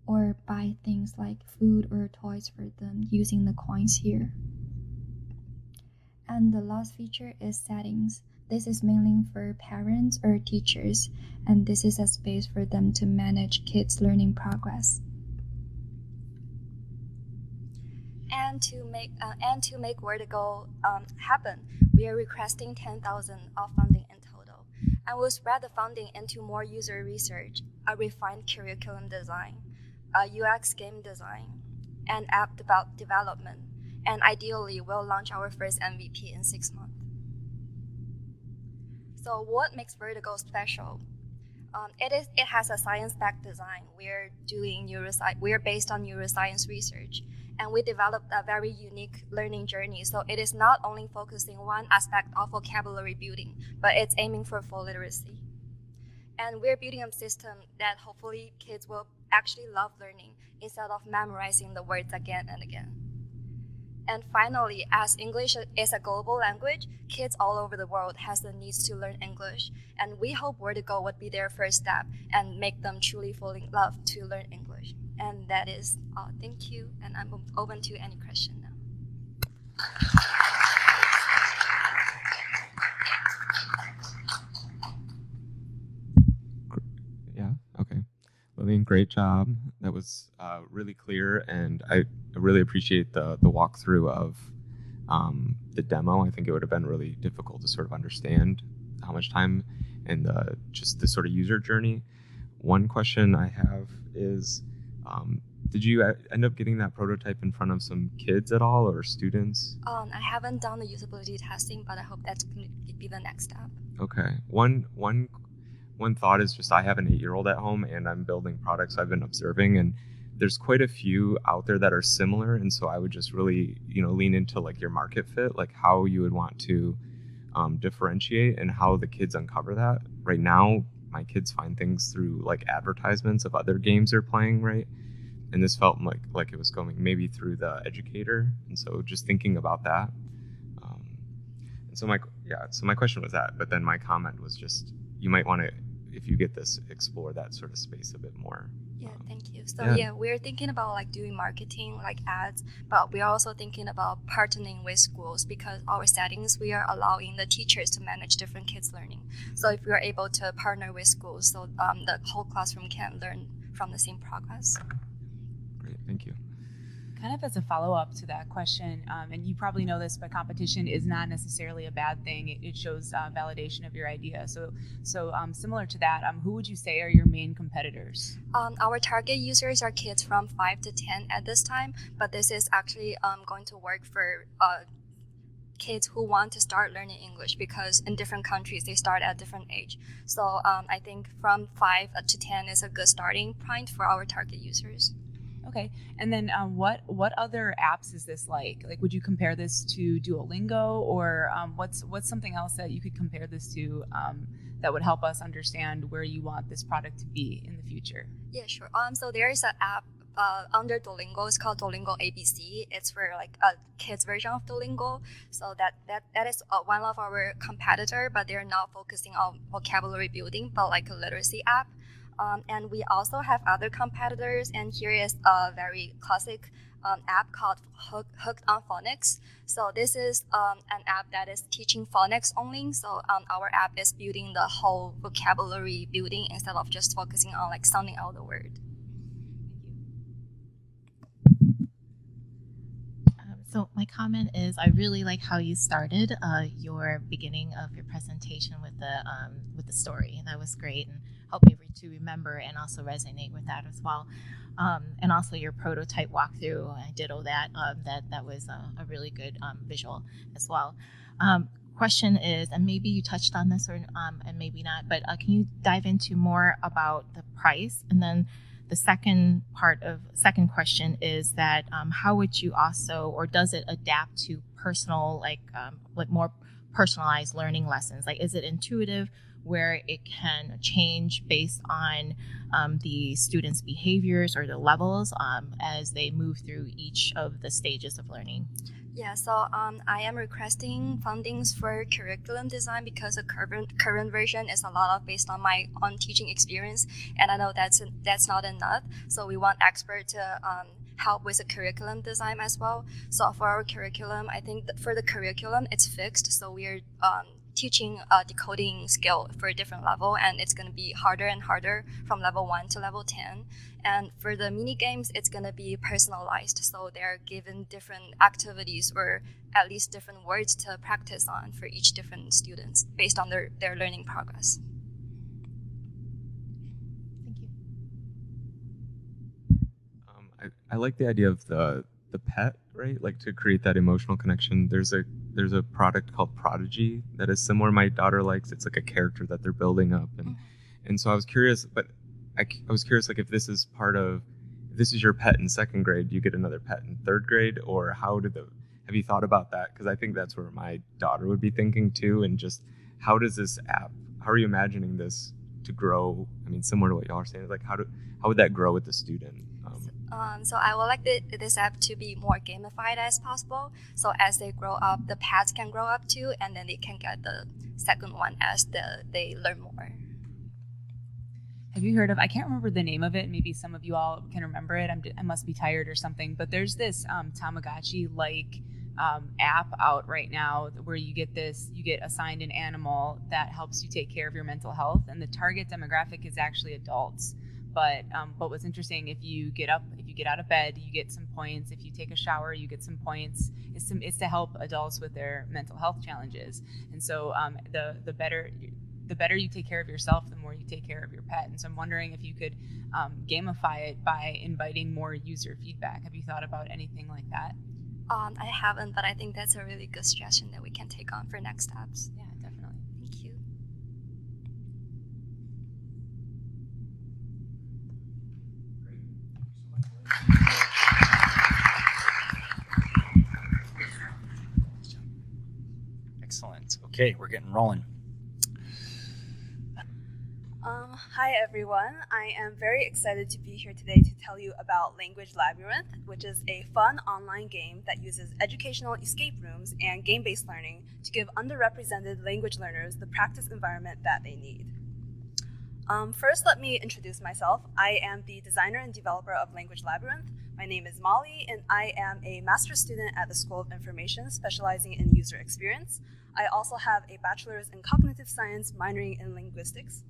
or buy things like food or toys for them using the coins here. And the last feature is settings. This is mainly for parents or teachers, and this is a space for them to manage kids' learning progress. And to make Vertigo happen, we are requesting 10,000 of funding in total, and we'll spread the funding into more user research, a refined curriculum design, a UX game design, and app development, and ideally we'll launch our first MVP in 6 months. So what makes Vertigo special? It has a science-backed design. We're based on neuroscience research, and we developed a very unique learning journey. So it is not only focusing one aspect of vocabulary building, but it's aiming for full literacy. And we're building a system that hopefully kids will actually love learning instead of memorizing the words again and again. And finally, as English is a global language, kids all over the world has the needs to learn English. And we hope Vertigo would be their first step and make them truly fall in love to learn English. And that is all. Thank you. And I'm open to any question now. Yeah, okay. Lillian, great job. That was really clear, and I really appreciate the walkthrough of the demo. I think it would have been really difficult to sort of understand how much time and just the sort of user journey. One question I have is, did you end up getting that prototype in front of some kids at all or students? I haven't done the usability testing, but I hope that's going to be the next step. Okay. One thought is just I have an 8-year-old at home and I'm building products I've been observing, and there's quite a few out there that are similar, and so I would just really lean into like your market fit, like how you would want to differentiate and how the kids uncover that. Right now, my kids find things through like advertisements of other games they're playing, right? And this felt like it was going maybe through the educator, and so just thinking about that. And so my question was that, but then my comment was just you might want to, if you get this, explore that sort of space a bit more. Yeah, thank you. So Yeah. we're thinking about like doing marketing, like ads, but we're also thinking about partnering with schools because our settings, we are allowing the teachers to manage different kids' learning. So if we are able to partner with schools, so the whole classroom can learn from the same progress. Great, thank you. Kind of as a follow-up to that question, and you probably know this, but competition is not necessarily a bad thing. It shows validation of your idea. So similar to that, who would you say are your main competitors? Our target users are kids from 5 to 10 at this time, but this is actually going to work for kids who want to start learning English because in different countries they start at different age. So I think from 5 to 10 is a good starting point for our target users. Okay, and then what other apps is this like? Like, would you compare this to Duolingo, or what's something else that you could compare this to that would help us understand where you want this product to be in the future? Yeah, sure. So there is an app under Duolingo. It's called Duolingo ABC. It's for like a kids version of Duolingo. So that is one of our competitor, but they're not focusing on vocabulary building, but like a literacy app. And we also have other competitors, and here is a very classic app called Hooked on Phonics. So this is an app that is teaching phonics only. So our app is building the whole vocabulary building instead of just focusing on like sounding out the word. So my comment is, I really like how you started your beginning of your presentation with the story. That was great, and helped me to remember and also resonate with that as well. And also your prototype walkthrough, I did all that. That was a really good visual as well. Question is, and maybe you touched on this or and maybe not, but can you dive into more about the price? And then the second question is that how would you also, or does it adapt to personal, like more personalized learning lessons? Like, is it intuitive where it can change based on the students' behaviors or the levels as they move through each of the stages of learning? Yeah, so I am requesting fundings for curriculum design because the current version is a lot of based on my own teaching experience, and I know that's not enough. So we want experts to help with the curriculum design as well. So for our curriculum, I think that for the curriculum, it's fixed. So we're teaching a decoding skill for a different level, and it's going to be harder and harder from level 1 to level 10. And for the mini games, it's going to be personalized, so they're given different activities or at least different words to practice on for each different students based on their learning progress. Thank you. I like the idea of the pet, right? Like, to create that emotional connection. There's a product called Prodigy that is similar. My daughter likes. It's like a character that they're building up, and so I was curious, but I was curious, like, if this is your pet in second grade, do you get another pet in third grade, or have you thought about that? Because I think that's where my daughter would be thinking too, and just how does this app, how are you imagining this to grow? I mean, similar to what y'all are saying, like how would that grow with the student? So I would like this app to be more gamified as possible. So as they grow up, the pets can grow up too, and then they can get the second one as they learn more. Have you heard of, I can't remember the name of it, maybe some of you all can remember it, I must be tired or something, but there's this Tamagotchi-like app out right now where you get assigned an animal that helps you take care of your mental health, and the target demographic is actually adults. But what's interesting, if you get out of bed, you get some points. If you take a shower, you get some points. It's to help adults with their mental health challenges. And so the better you take care of yourself, the more you take care of your pet. And so I'm wondering if you could gamify it by inviting more user feedback. Have you thought about anything like that? I haven't, but I think that's a really good suggestion that we can take on for next steps. Yeah, definitely. Thank you. Excellent. Okay, we're getting rolling. Hi everyone, I am very excited to be here today to tell you about Language Labyrinth, which is a fun online game that uses educational escape rooms and game-based learning to give underrepresented language learners the practice environment that they need. First, let me introduce myself. I am the designer and developer of Language Labyrinth. My name is Molly, and I am a master's student at the School of Information, specializing in user experience. I also have a bachelor's in cognitive science, minoring in linguistics.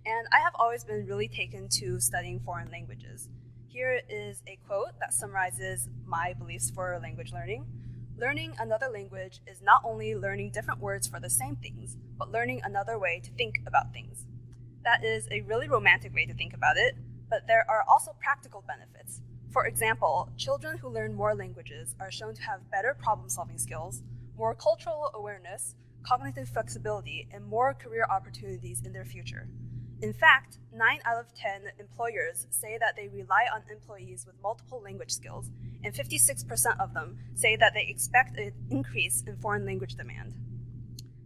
And I have always been really taken to studying foreign languages. Here is a quote that summarizes my beliefs for language learning. Learning another language is not only learning different words for the same things, but learning another way to think about things. That is a really romantic way to think about it, but there are also practical benefits. For example, children who learn more languages are shown to have better problem-solving skills, more cultural awareness, cognitive flexibility, and more career opportunities in their future. In fact, 9 out of 10 employers say that they rely on employees with multiple language skills, and 56% of them say that they expect an increase in foreign language demand.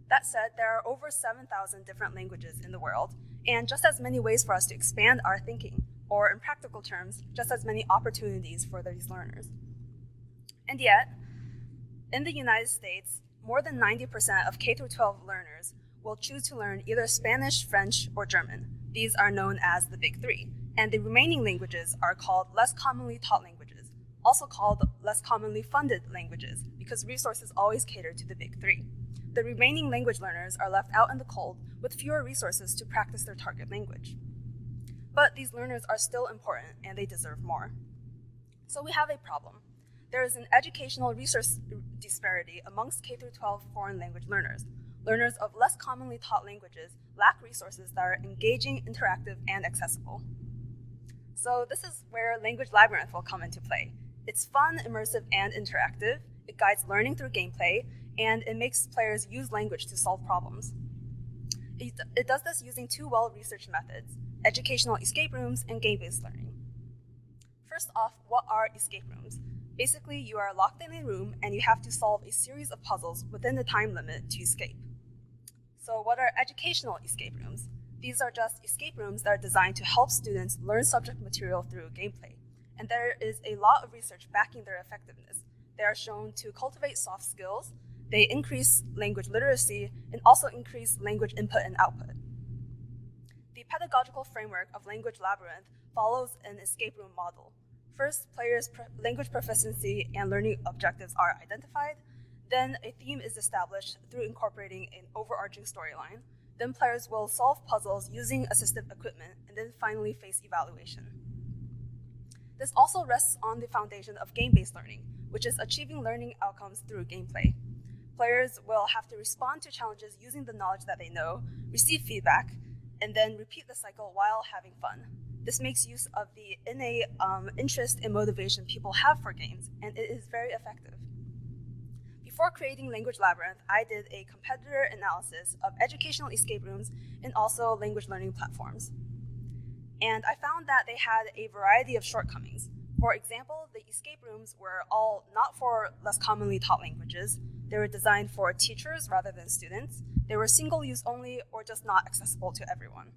That said, there are over 7,000 different languages in the world, and just as many ways for us to expand our thinking, or in practical terms, just as many opportunities for these learners. And yet, in the United States, more than 90% of K-12 learners will choose to learn either Spanish, French, or German. These are known as the Big Three, and the remaining languages are called less commonly taught languages, also called less commonly funded languages, because resources always cater to the Big Three. The remaining language learners are left out in the cold with fewer resources to practice their target language. But these learners are still important, and they deserve more. So we have a problem. There is an educational resource disparity amongst K-12 foreign language learners. Learners of less commonly taught languages lack resources that are engaging, interactive, and accessible. So this is where Language Labyrinth will come into play. It's fun, immersive, and interactive. It guides learning through gameplay, and it makes players use language to solve problems. It does this using 2 well-researched methods: educational escape rooms and game-based learning. First off, what are escape rooms? Basically, you are locked in a room and you have to solve a series of puzzles within the time limit to escape. So what are educational escape rooms? These are just escape rooms that are designed to help students learn subject material through gameplay. And there is a lot of research backing their effectiveness. They are shown to cultivate soft skills, they increase language literacy, and also increase language input and output. The pedagogical framework of Language Labyrinth follows an escape room model. First, players' language proficiency and learning objectives are identified. Then a theme is established through incorporating an overarching storyline. Then players will solve puzzles using assistive equipment, and then finally face evaluation. This also rests on the foundation of game-based learning, which is achieving learning outcomes through gameplay. Players will have to respond to challenges using the knowledge that they know, receive feedback, and then repeat the cycle while having fun. This makes use of the innate interest and motivation people have for games, and it is very effective. Before creating Language Labyrinth, I did a competitor analysis of educational escape rooms and also language learning platforms. And I found that they had a variety of shortcomings. For example, the escape rooms were all not for less commonly taught languages. They were designed for teachers rather than students. They were single-use only or just not accessible to everyone.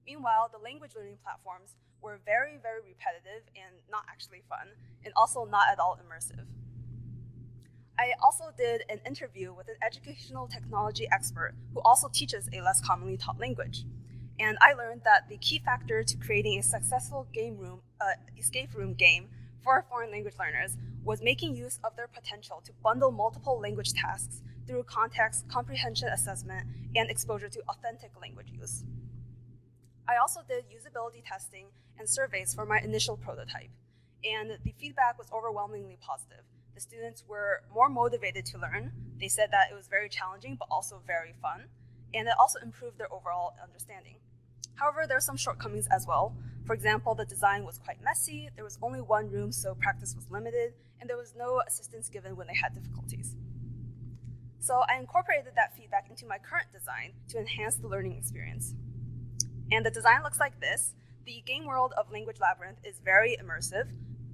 Meanwhile, the language learning platforms were very, very repetitive and not actually fun, and also not at all immersive. I also did an interview with an educational technology expert who also teaches a less commonly taught language. And I learned that the key factor to creating a successful escape room game for foreign language learners was making use of their potential to bundle multiple language tasks through context, comprehension assessment, and exposure to authentic language use. I also did usability testing and surveys for my initial prototype, and the feedback was overwhelmingly positive. The students were more motivated to learn. They said that it was very challenging, but also very fun, and it also improved their overall understanding. However, there are some shortcomings as well. For example, the design was quite messy, there was only one room, so practice was limited, and there was no assistance given when they had difficulties. So I incorporated that feedback into my current design to enhance the learning experience. And the design looks like this. The game world of Language Labyrinth is very immersive.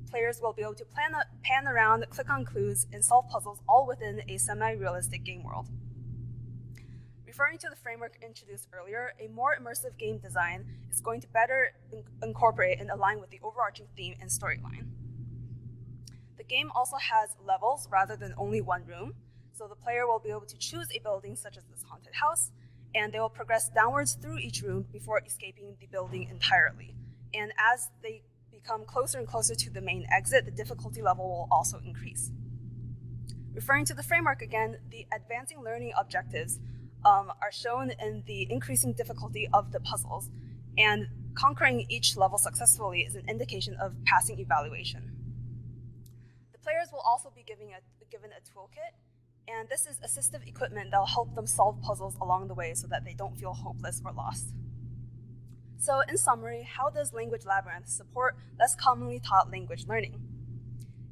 Players will be able to pan around, click on clues, and solve puzzles all within a semi-realistic game world. Referring to the framework introduced earlier, a more immersive game design is going to better incorporate and align with the overarching theme and storyline. The game also has levels rather than only one room, so the player will be able to choose a building such as this haunted house, and they will progress downwards through each room before escaping the building entirely. And as they become closer and closer to the main exit, the difficulty level will also increase. Referring to the framework again, the advancing learning objectives are shown in the increasing difficulty of the puzzles, and conquering each level successfully is an indication of passing evaluation. The players will also be given a toolkit, and this is assistive equipment that will help them solve puzzles along the way so that they don't feel hopeless or lost. So in summary, how does Language Labyrinth support less commonly taught language learning?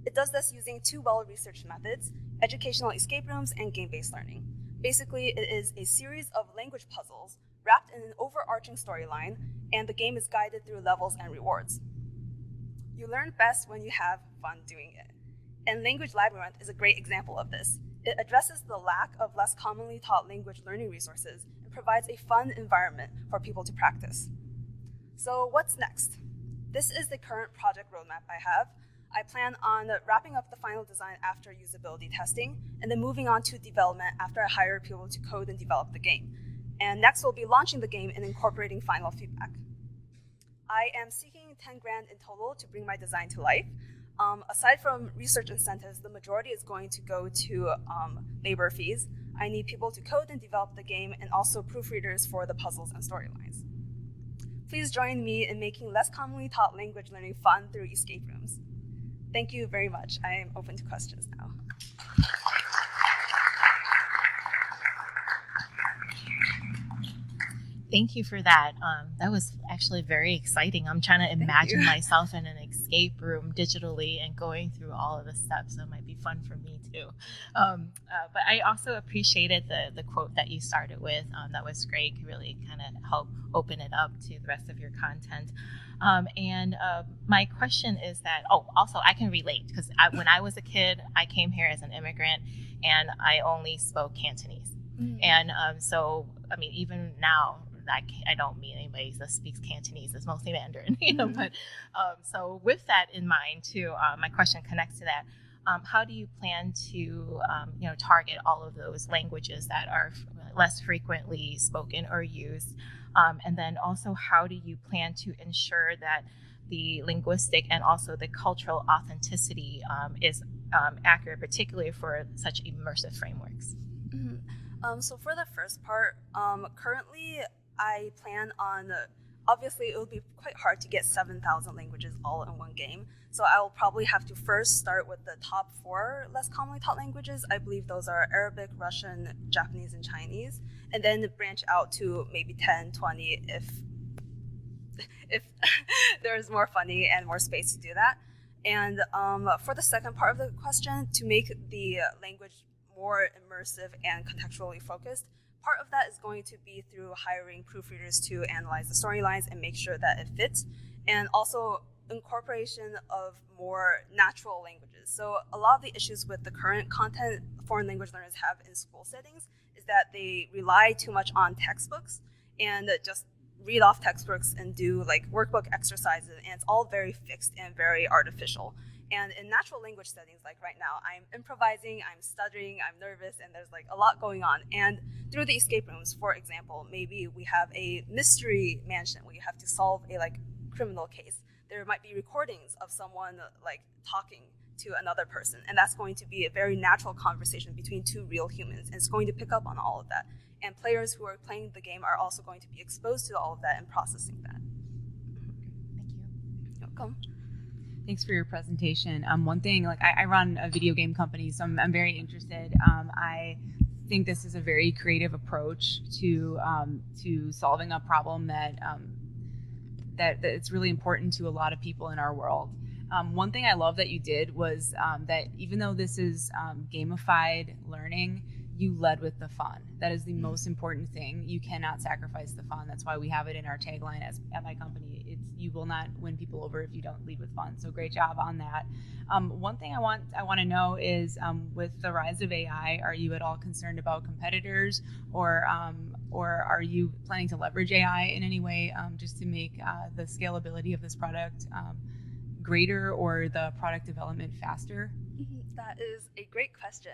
It does this using two well-researched methods, educational escape rooms and game-based learning. Basically, it is a series of language puzzles wrapped in an overarching storyline, and the game is guided through levels and rewards. You learn best when you have fun doing it. And Language Labyrinth is a great example of this. It addresses the lack of less commonly taught language learning resources and provides a fun environment for people to practice. So what's next? This is the current project roadmap I have. I plan on wrapping up the final design after usability testing, and then moving on to development after I hire people to code and develop the game. And next we'll be launching the game and incorporating final feedback. I am seeking 10 grand in total to bring my design to life. Aside from research incentives, the majority is going to go to labor fees. I need people to code and develop the game, and also proofreaders for the puzzles and storylines. Please join me in making less commonly taught language learning fun through escape rooms. Thank you very much. I am open to questions now. Thank you for that. That was actually very exciting. I'm trying to imagine myself in an escape room digitally and going through all of the steps. So it might be fun for me too. But I also appreciated the quote that you started with. That was great. Really kind of help open it up to the rest of your content. And my question is that, also I can relate because when I was a kid, I came here as an immigrant and I only spoke Cantonese. And so, I mean, even now, I don't meet anybody that speaks Cantonese. It's mostly Mandarin, But so with that in mind, too, my question connects to that. How do you plan to, target all of those languages that are less frequently spoken or used? And then also, how do you plan to ensure that the linguistic and also the cultural authenticity is accurate, particularly for such immersive frameworks? So for the first part, currently I plan on, obviously it would be quite hard to get 7,000 languages all in one game. So I will probably have to first start with the top 4 less commonly taught languages. I believe those are Arabic, Russian, Japanese, and Chinese. And then branch out to maybe 10, 20 if there's more funding and more space to do that. And for the second part of the question, to make the language more immersive and contextually focused, part of that is going to be through hiring proofreaders to analyze the storylines and make sure that it fits, and also incorporation of more natural languages. So a lot of the issues with the current content foreign language learners have in school settings is that they rely too much on textbooks and just read off textbooks and do like workbook exercises, and it's all very fixed and very artificial. And in natural language settings, like right now, I'm improvising, I'm stuttering, I'm nervous, and there's like a lot going on. And through the escape rooms, for example, maybe we have a mystery mansion where you have to solve a like criminal case. There might be recordings of someone like talking to another person, and that's going to be a very natural conversation between two real humans, and it's going to pick up on all of that. And players who are playing the game are also going to be exposed to all of that and processing that. Thank you. You're welcome. Thanks for your presentation. One thing, like I run a video game company, so I'm very interested. I think this is a very creative approach to solving a problem that it's really important to a lot of people in our world. One thing I love that you did was that even though this is gamified learning, you led with the fun. That is the most important thing. You cannot sacrifice the fun. That's why we have it in our tagline at my company. It's you will not win people over if you don't lead with fun. So great job on that. One thing I want to know is with the rise of AI, are you at all concerned about competitors, or are you planning to leverage AI in any way just to make the scalability of this product greater or the product development faster? That is a great question.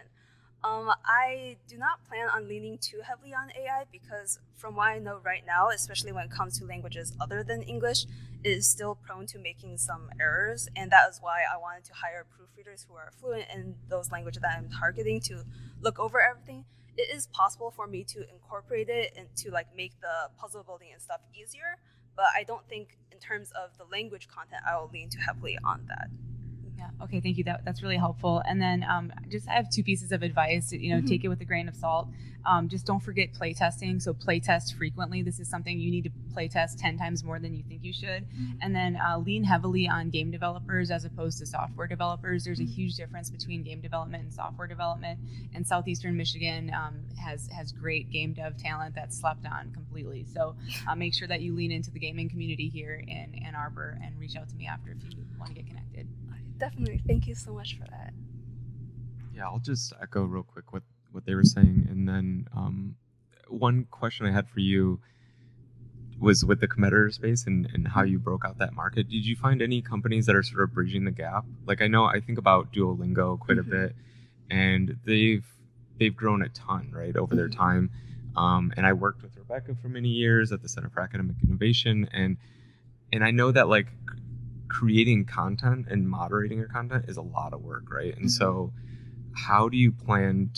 I do not plan on leaning too heavily on AI because from what I know right now, especially when it comes to languages other than English, it is still prone to making some errors. And that is why I wanted to hire proofreaders who are fluent in those languages that I'm targeting to look over everything. It is possible for me to incorporate it and to like make the puzzle building and stuff easier, but I don't think in terms of the language content, I will lean too heavily on that. Yeah. Okay. Thank you. That's really helpful. And then I have two pieces of advice. Take it with a grain of salt. Just don't forget play testing. So play test frequently. This is something you need to play test 10 times more than you think you should. And then lean heavily on game developers as opposed to software developers. There's a huge difference between game development and software development. And Southeastern Michigan has great game dev talent that's slept on completely. So make sure that you lean into the gaming community here in Ann Arbor and reach out to me after if you want to get connected. Definitely. Thank you so much for that. Yeah, I'll just echo real quick what they were saying. And then one question I had for you was with the competitor space and how you broke out that market. Did you find any companies that are sort of bridging the gap? Like I think about Duolingo quite a bit, and they've grown a ton, right, over their time. And I worked with Rebecca for many years at the Center for Academic Innovation, and I know that like creating content and moderating your content is a lot of work, right? And so how do you plan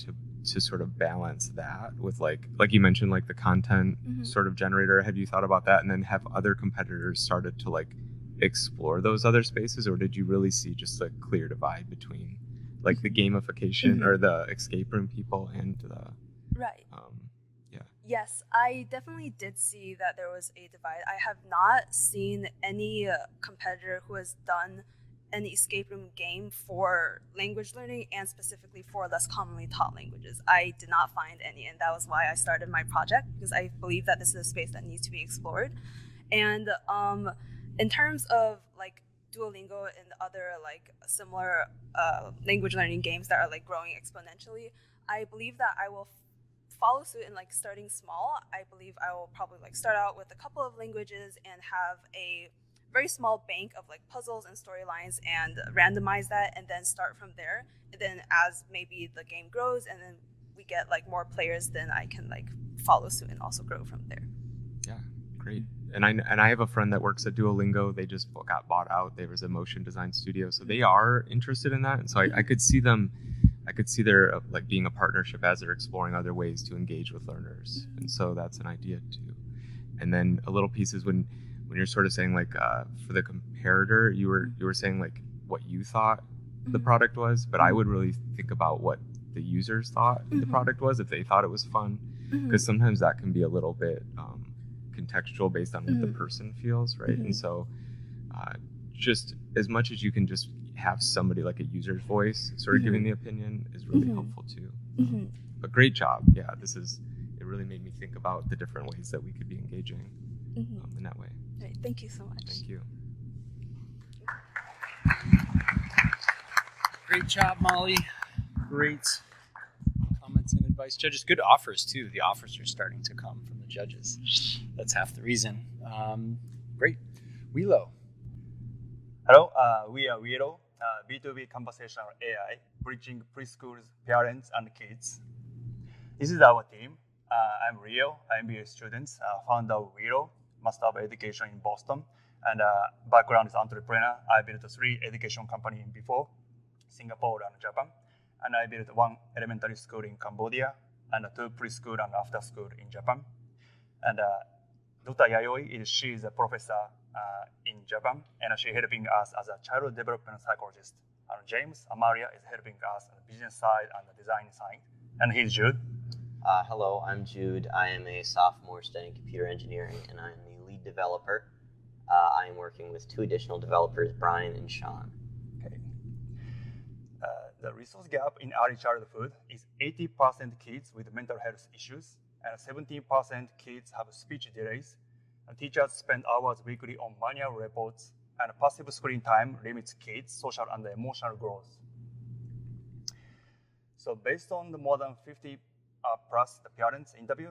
to sort of balance that with like you mentioned, like the content sort of generator? Have you thought about that? And then have other competitors started to like explore those other spaces, or did you really see just a clear divide between like the gamification or the escape room people and the right? Yes, I definitely did see that there was a divide. I have not seen any competitor who has done an escape room game for language learning and specifically for less commonly taught languages. I did not find any, and that was why I started my project, because I believe that this is a space that needs to be explored. And in terms of like Duolingo and other like similar language learning games that are like growing exponentially, I believe that I will follow suit in like starting small. I believe I will probably like start out with a couple of languages and have a very small bank of like puzzles and storylines and randomize that and then start from there. And then as maybe the game grows and then we get like more players, then I can like follow suit and also grow from there. Yeah, great. And I have a friend that works at Duolingo. They just got bought out. There was a motion design studio, so they are interested in that. And so I could see them. I could see there like being a partnership as they're exploring other ways to engage with learners. And so that's an idea too. And then a little piece is when you're sort of saying like for the comparator, you were saying like what you thought the product was, but I would really think about what the users thought the product was, if they thought it was fun, because sometimes that can be a little bit contextual based on what the person feels, right? And so just as much as you can just have somebody like a user's voice sort of giving the opinion is really helpful too. But great job. Yeah, it really made me think about the different ways that we could be engaging in that way. Right. Thank you so much. Thank you. Great job, Molly. Great comments and advice. Judges, good offers too. The offers are starting to come from the judges. That's half the reason. Great. Wilo. Hello, we are Wilo, B2B conversational AI, bridging preschools, parents, and kids. This is our team. I'm Rio, MBA student, founder of Wilo, Master of Education in Boston, and background is entrepreneur. I built 3 education companies before, Singapore and Japan, and I built 1 elementary school in Cambodia and 2 preschool and after school in Japan. And Dr. Yayoi she is a professor in Japan, and she's helping us as a child development psychologist. And James Amaria is helping us on the business side and the design side. And he's Jude. Hello, I'm Jude. I am a sophomore studying computer engineering, and I'm the lead developer. I am working with 2 additional developers, Brian and Sean. Okay. The resource gap in early childhood is 80% kids with mental health issues, and 17% kids have speech delays. And teachers spend hours weekly on manual reports, and passive screen time limits kids' social and emotional growth. So based on the more than 50 plus the parents interview,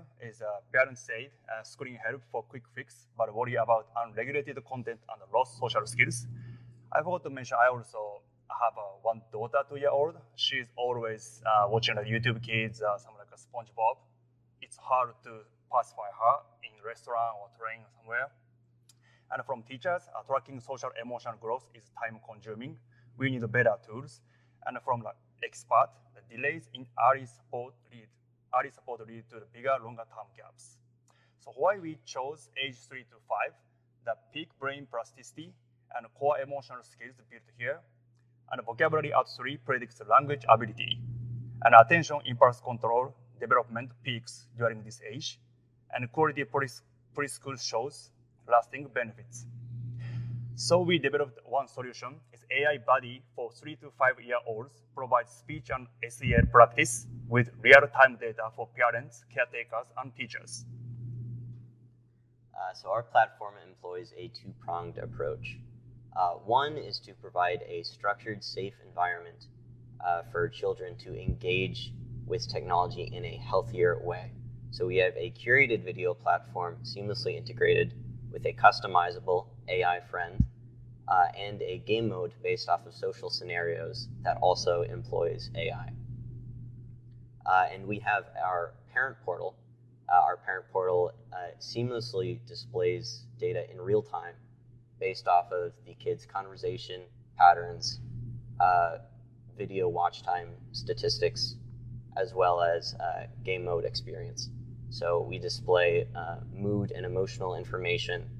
parents said screen help for quick fix, but worry about unregulated content and lost social skills. I forgot to mention I also have one daughter, 2-year-old. She's always watching the YouTube Kids, something like a SpongeBob. It's hard to pacify her in restaurant or train somewhere. And from teachers, tracking social emotional growth is time consuming. We need better tools. And from the expert, the delays in early support lead to the bigger, longer term gaps. So why we chose age 3 to 5, the peak brain plasticity and core emotional skills built here, and vocabulary at 3 predicts language ability, and attention impulse control development peaks during this age, and quality preschool shows lasting benefits. So we developed one solution. It's AI Buddy for 3 to 5-year-olds, provides speech and SEL practice with real-time data for parents, caretakers, and teachers. So our platform employs a two-pronged approach. One is to provide a structured, safe environment for children to engage with technology in a healthier way. So we have a curated video platform seamlessly integrated with a customizable AI friend and a game mode based off of social scenarios that also employs AI. And we have our parent portal. Our parent portal seamlessly displays data in real time based off of the kids' conversation patterns, video watch time statistics, as well as game mode experience. So we display mood and emotional information,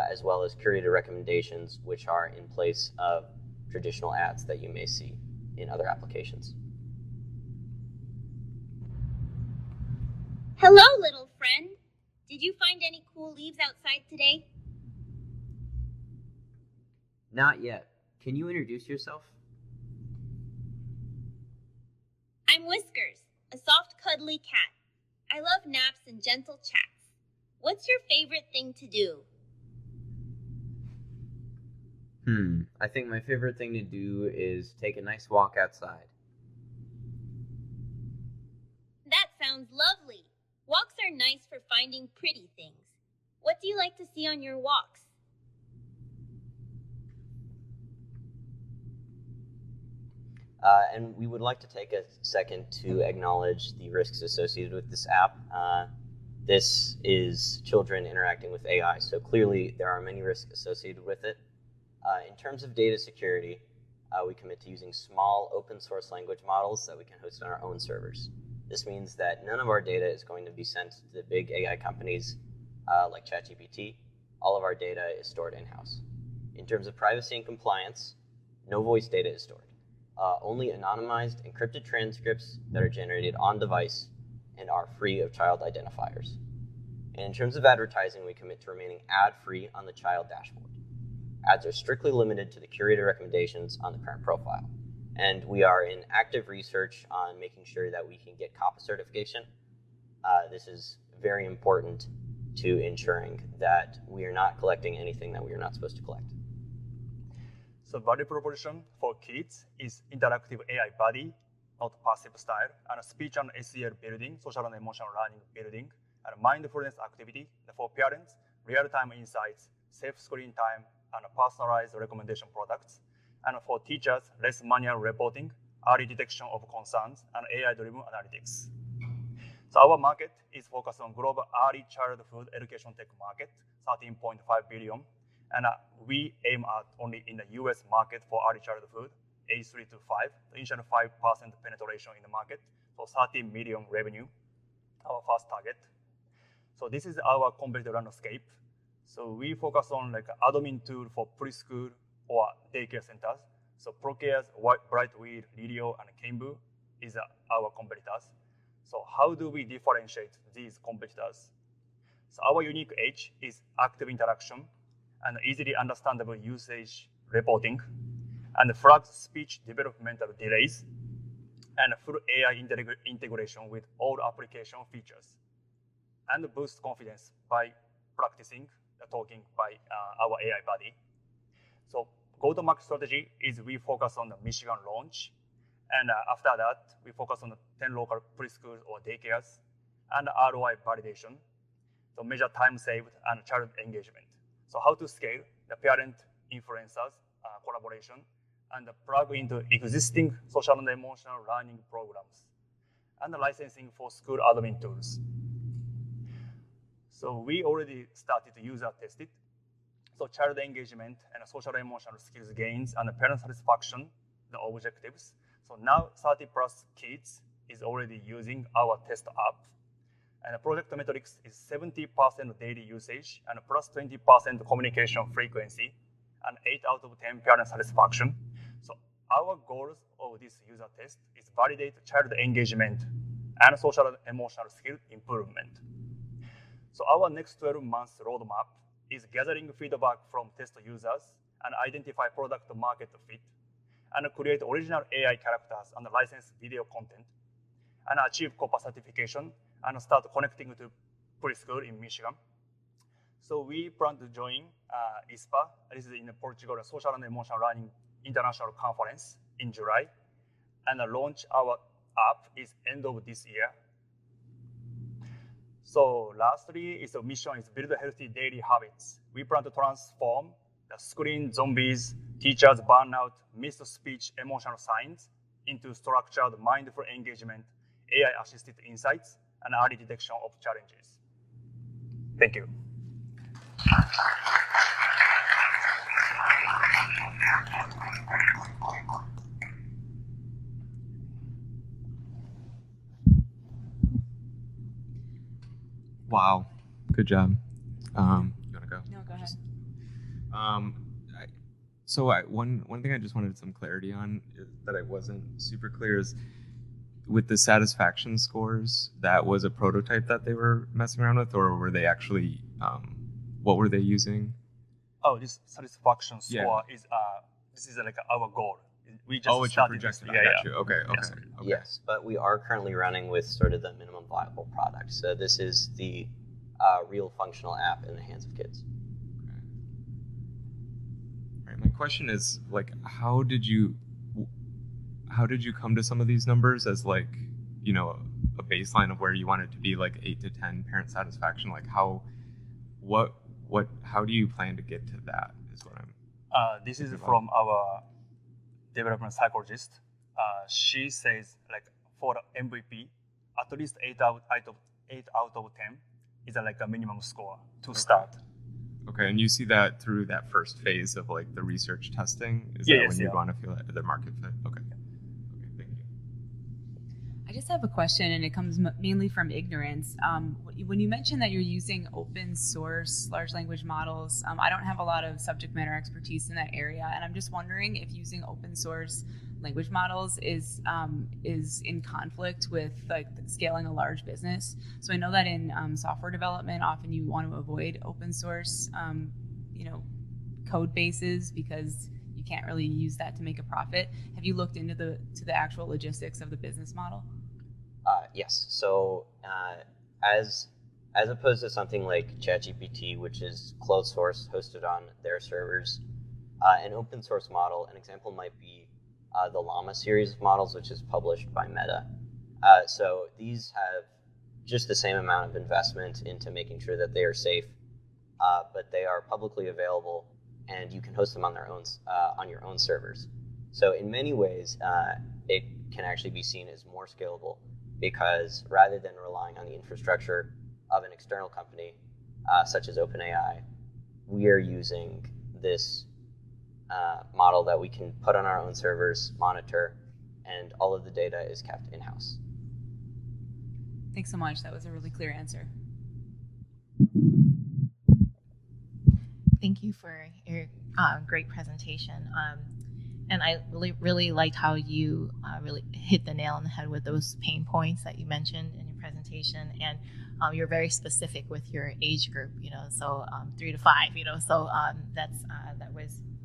as well as curated recommendations, which are in place of traditional ads that you may see in other applications. Hello, little friend. Did you find any cool leaves outside today? Not yet. Can you introduce yourself? I'm Whiskers, a soft, cuddly cat. I love naps and gentle chats. What's your favorite thing to do? I think my favorite thing to do is take a nice walk outside. That sounds lovely. Walks are nice for finding pretty things. What do you like to see on your walks? And we would like to take a second to acknowledge the risks associated with this app. This is children interacting with AI, so clearly there are many risks associated with it. In terms of data security, we commit to using small open source language models that we can host on our own servers. This means that none of our data is going to be sent to the big AI companies like ChatGPT. All of our data is stored in-house. In terms of privacy and compliance, no voice data is stored. Only anonymized encrypted transcripts that are generated on device and are free of child identifiers. And in terms of advertising, we commit to remaining ad-free on the child dashboard. Ads are strictly limited to the curated recommendations on the parent profile. And we are in active research on making sure that we can get COPPA certification. This is very important to ensuring that we are not collecting anything that we are not supposed to collect. So value proposition for kids is interactive AI buddy, not passive style, and speech and SEL building, social and emotional learning building, and mindfulness activity for parents, real-time insights, safe screen time, and personalized recommendation products. And for teachers, less manual reporting, early detection of concerns, and AI-driven analytics. So our market is focused on global early childhood education tech market, 13.5 billion. And we aim at only in the US market for early childhood, age 3 to 5, the initial 5% penetration in the market, so 30 million revenue, our first target. So this is our competitive landscape. So we focus on like admin tool for preschool or daycare centers. So Procare's Brightwheel, Lilio, and Kenbu is our competitors. So how do we differentiate these competitors? So our unique edge is active interaction and easily understandable usage reporting, and flags speech developmental delays, and full AI integration with all application features, and boost confidence by practicing the talking by our AI buddy. So go-to-market strategy is we focus on the Michigan launch, and after that, we focus on the 10 local preschools or daycares, and ROI validation to measure time saved and child engagement. So how to scale the parent influencers collaboration and plug into existing social and emotional learning programs, and licensing for school admin tools. So we already started to user test it. So child engagement and social emotional skills gains and parent satisfaction, the objectives. So now 30 plus kids is already using our test app. And the project metrics is 70% daily usage and plus 20% communication frequency and 8 out of 10 parent satisfaction. So our goals of this user test is validate child engagement and social and emotional skill improvement. So our next 12 months roadmap is gathering feedback from test users and identify product market fit and create original AI characters and license video content and achieve COPPA certification and start connecting to preschool in Michigan. So we plan to join ISPA, this is in Portugal, Social and Emotional Learning International Conference in July, and launch our app is end of this year. So lastly, its mission is build healthy daily habits. We plan to transform the screen zombies, teachers burnout, missed speech, emotional signs into structured mindful engagement, AI-assisted insights, and early detection of challenges. Thank you. Wow, good job. You want to go? No, go ahead. One thing I just wanted some clarity on that I wasn't super clear is with the satisfaction scores. That was a prototype that they were messing around with, or were they actually? What were they using? Oh, this satisfaction score is this is like our goal. We just it's your projection. I got you. Okay. Yes. Okay. Yes, but we are currently running with sort of the minimum viable product. So this is the real functional app in the hands of kids. Okay. All right. My question is, like, how did you come to some of these numbers as, like, you know, a baseline of where you want it to be, like 8 to 10 parent satisfaction? Like, how do you plan to get to that? Is what I'm. This is from our development psychologist. She says, like, for the MVP, at least 8 out of 10 is like a minimum score to start. Okay, and you see that through that first phase of, like, the research testing? Is Yes, when you want to feel the market fit? Okay. Okay, thank you. I just have a question, and it comes mainly from ignorance. When you mentioned that you're using open source large language models, I don't have a lot of subject matter expertise in that area, and I'm just wondering if using open source language models is in conflict with, like, scaling a large business. So I know that in software development, often you want to avoid open source, code bases because you can't really use that to make a profit. Have you looked into the actual logistics of the business model? Yes. So as opposed to something like ChatGPT, which is closed source hosted on their servers, an open source model, an example might be the Llama series of models, which is published by Meta. So these have just the same amount of investment into making sure that they are safe, but they are publicly available, and you can host them on your own servers. So in many ways, it can actually be seen as more scalable, because rather than relying on the infrastructure of an external company, such as OpenAI, we are using this model that we can put on our own servers, monitor, and all of the data is kept in-house. Thanks so much. That was a really clear answer. Thank you for your great presentation. And I really liked how you really hit the nail on the head with those pain points that you mentioned in your presentation. And you're very specific with your age group, so 3 to 5, so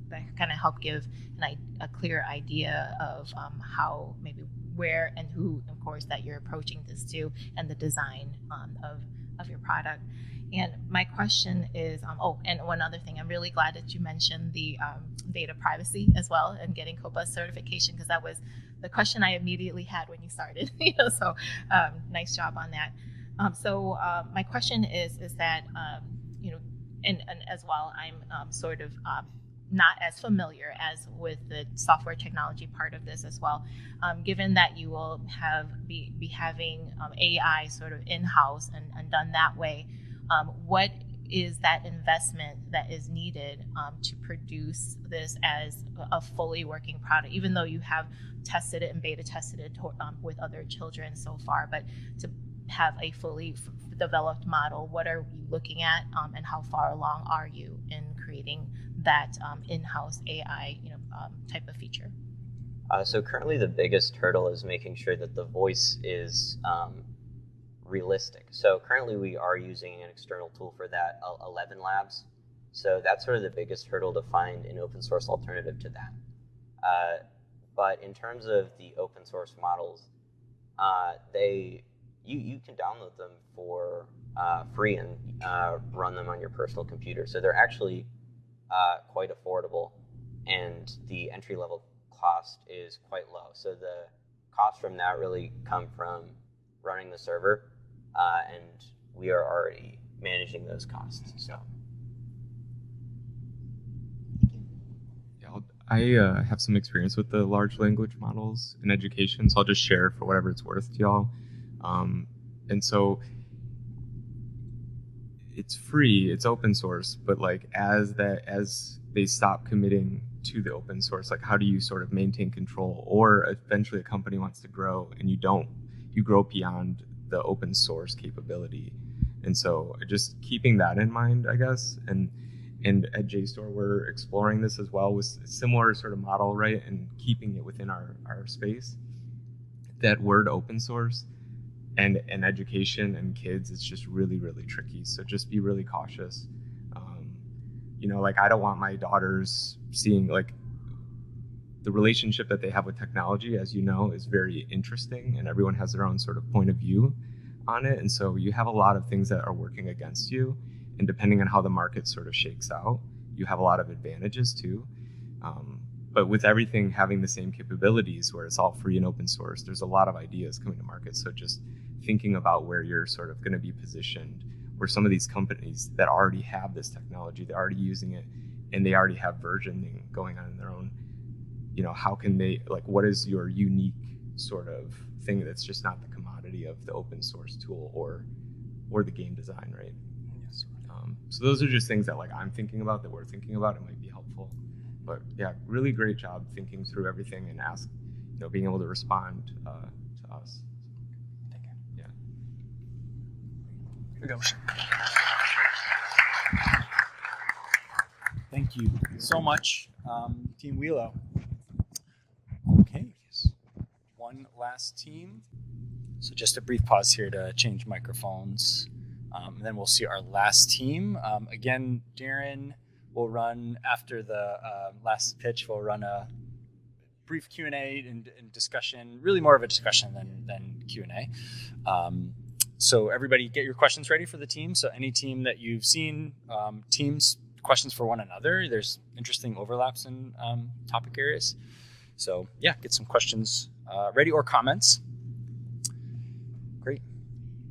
that kind of helped give a clear idea of how, maybe where and who, of course, that you're approaching this to, and the design of your product. And my question is, and one other thing, I'm really glad that you mentioned the data privacy as well, and getting COPPA certification, because that was the question I immediately had when you started. So nice job on that. So my question is that and as well, I'm sort of not as familiar as with the software technology part of this as well. Given that you will be having AI sort of in-house and done that way, what is that investment that is needed to produce this as a fully working product, even though you have tested it and beta tested it with other children so far, but to have a fully developed model, what are we looking at, and how far along are you in creating that in-house AI type of feature? So currently the biggest hurdle is making sure that the voice is realistic. So currently we are using an external tool for that, 11 Labs. So that's sort of the biggest hurdle to find an open source alternative to that. But in terms of the open source models, you can download them for free and run them on your personal computer. So they're actually quite affordable, and the entry-level cost is quite low. So the costs from that really come from running the server, and we are already managing those costs. So. I have some experience with the large language models in education, so I'll just share for whatever it's worth to y'all. And so it's free, it's open source, but like as they stop committing to the open source, like how do you sort of maintain control? Or eventually a company wants to grow and you grow beyond the open source capability. And so just keeping that in mind, I guess, and at JSTOR, we're exploring this as well with a similar sort of model, right? And keeping it within our space. That word open source and education and kids, it's just really, really tricky. So just be really cautious. Like I don't want my daughters seeing like the relationship that they have with technology, as you know, is very interesting and everyone has their own sort of point of view on it. And so you have a lot of things that are working against you. And depending on how the market sort of shakes out, you have a lot of advantages too. But with everything having the same capabilities where it's all free and open source, there's a lot of ideas coming to market. So just thinking about where you're sort of going to be positioned, where some of these companies that already have this technology, they're already using it, and they already have versioning going on in their own, how can they, like, what is your unique sort of thing that's just not the commodity of the open source tool or the game design, right? Yes. So those are just things that like I'm thinking about, that we're thinking about. It might be helpful. But yeah, really great job thinking through everything and being able to respond to us. Thank you. Yeah. Here we go. Thank you so much, Team Wheelo. Okay, one last team. So just a brief pause here to change microphones. And then we'll see our last team. Again, Darren will run after the last pitch. We'll run a brief Q&A and discussion, really more of a discussion than Q&A. So everybody get your questions ready for the team. So any team that you've seen, teams, questions for one another. There's interesting overlaps in topic areas. So yeah, get some questions ready or comments. Great.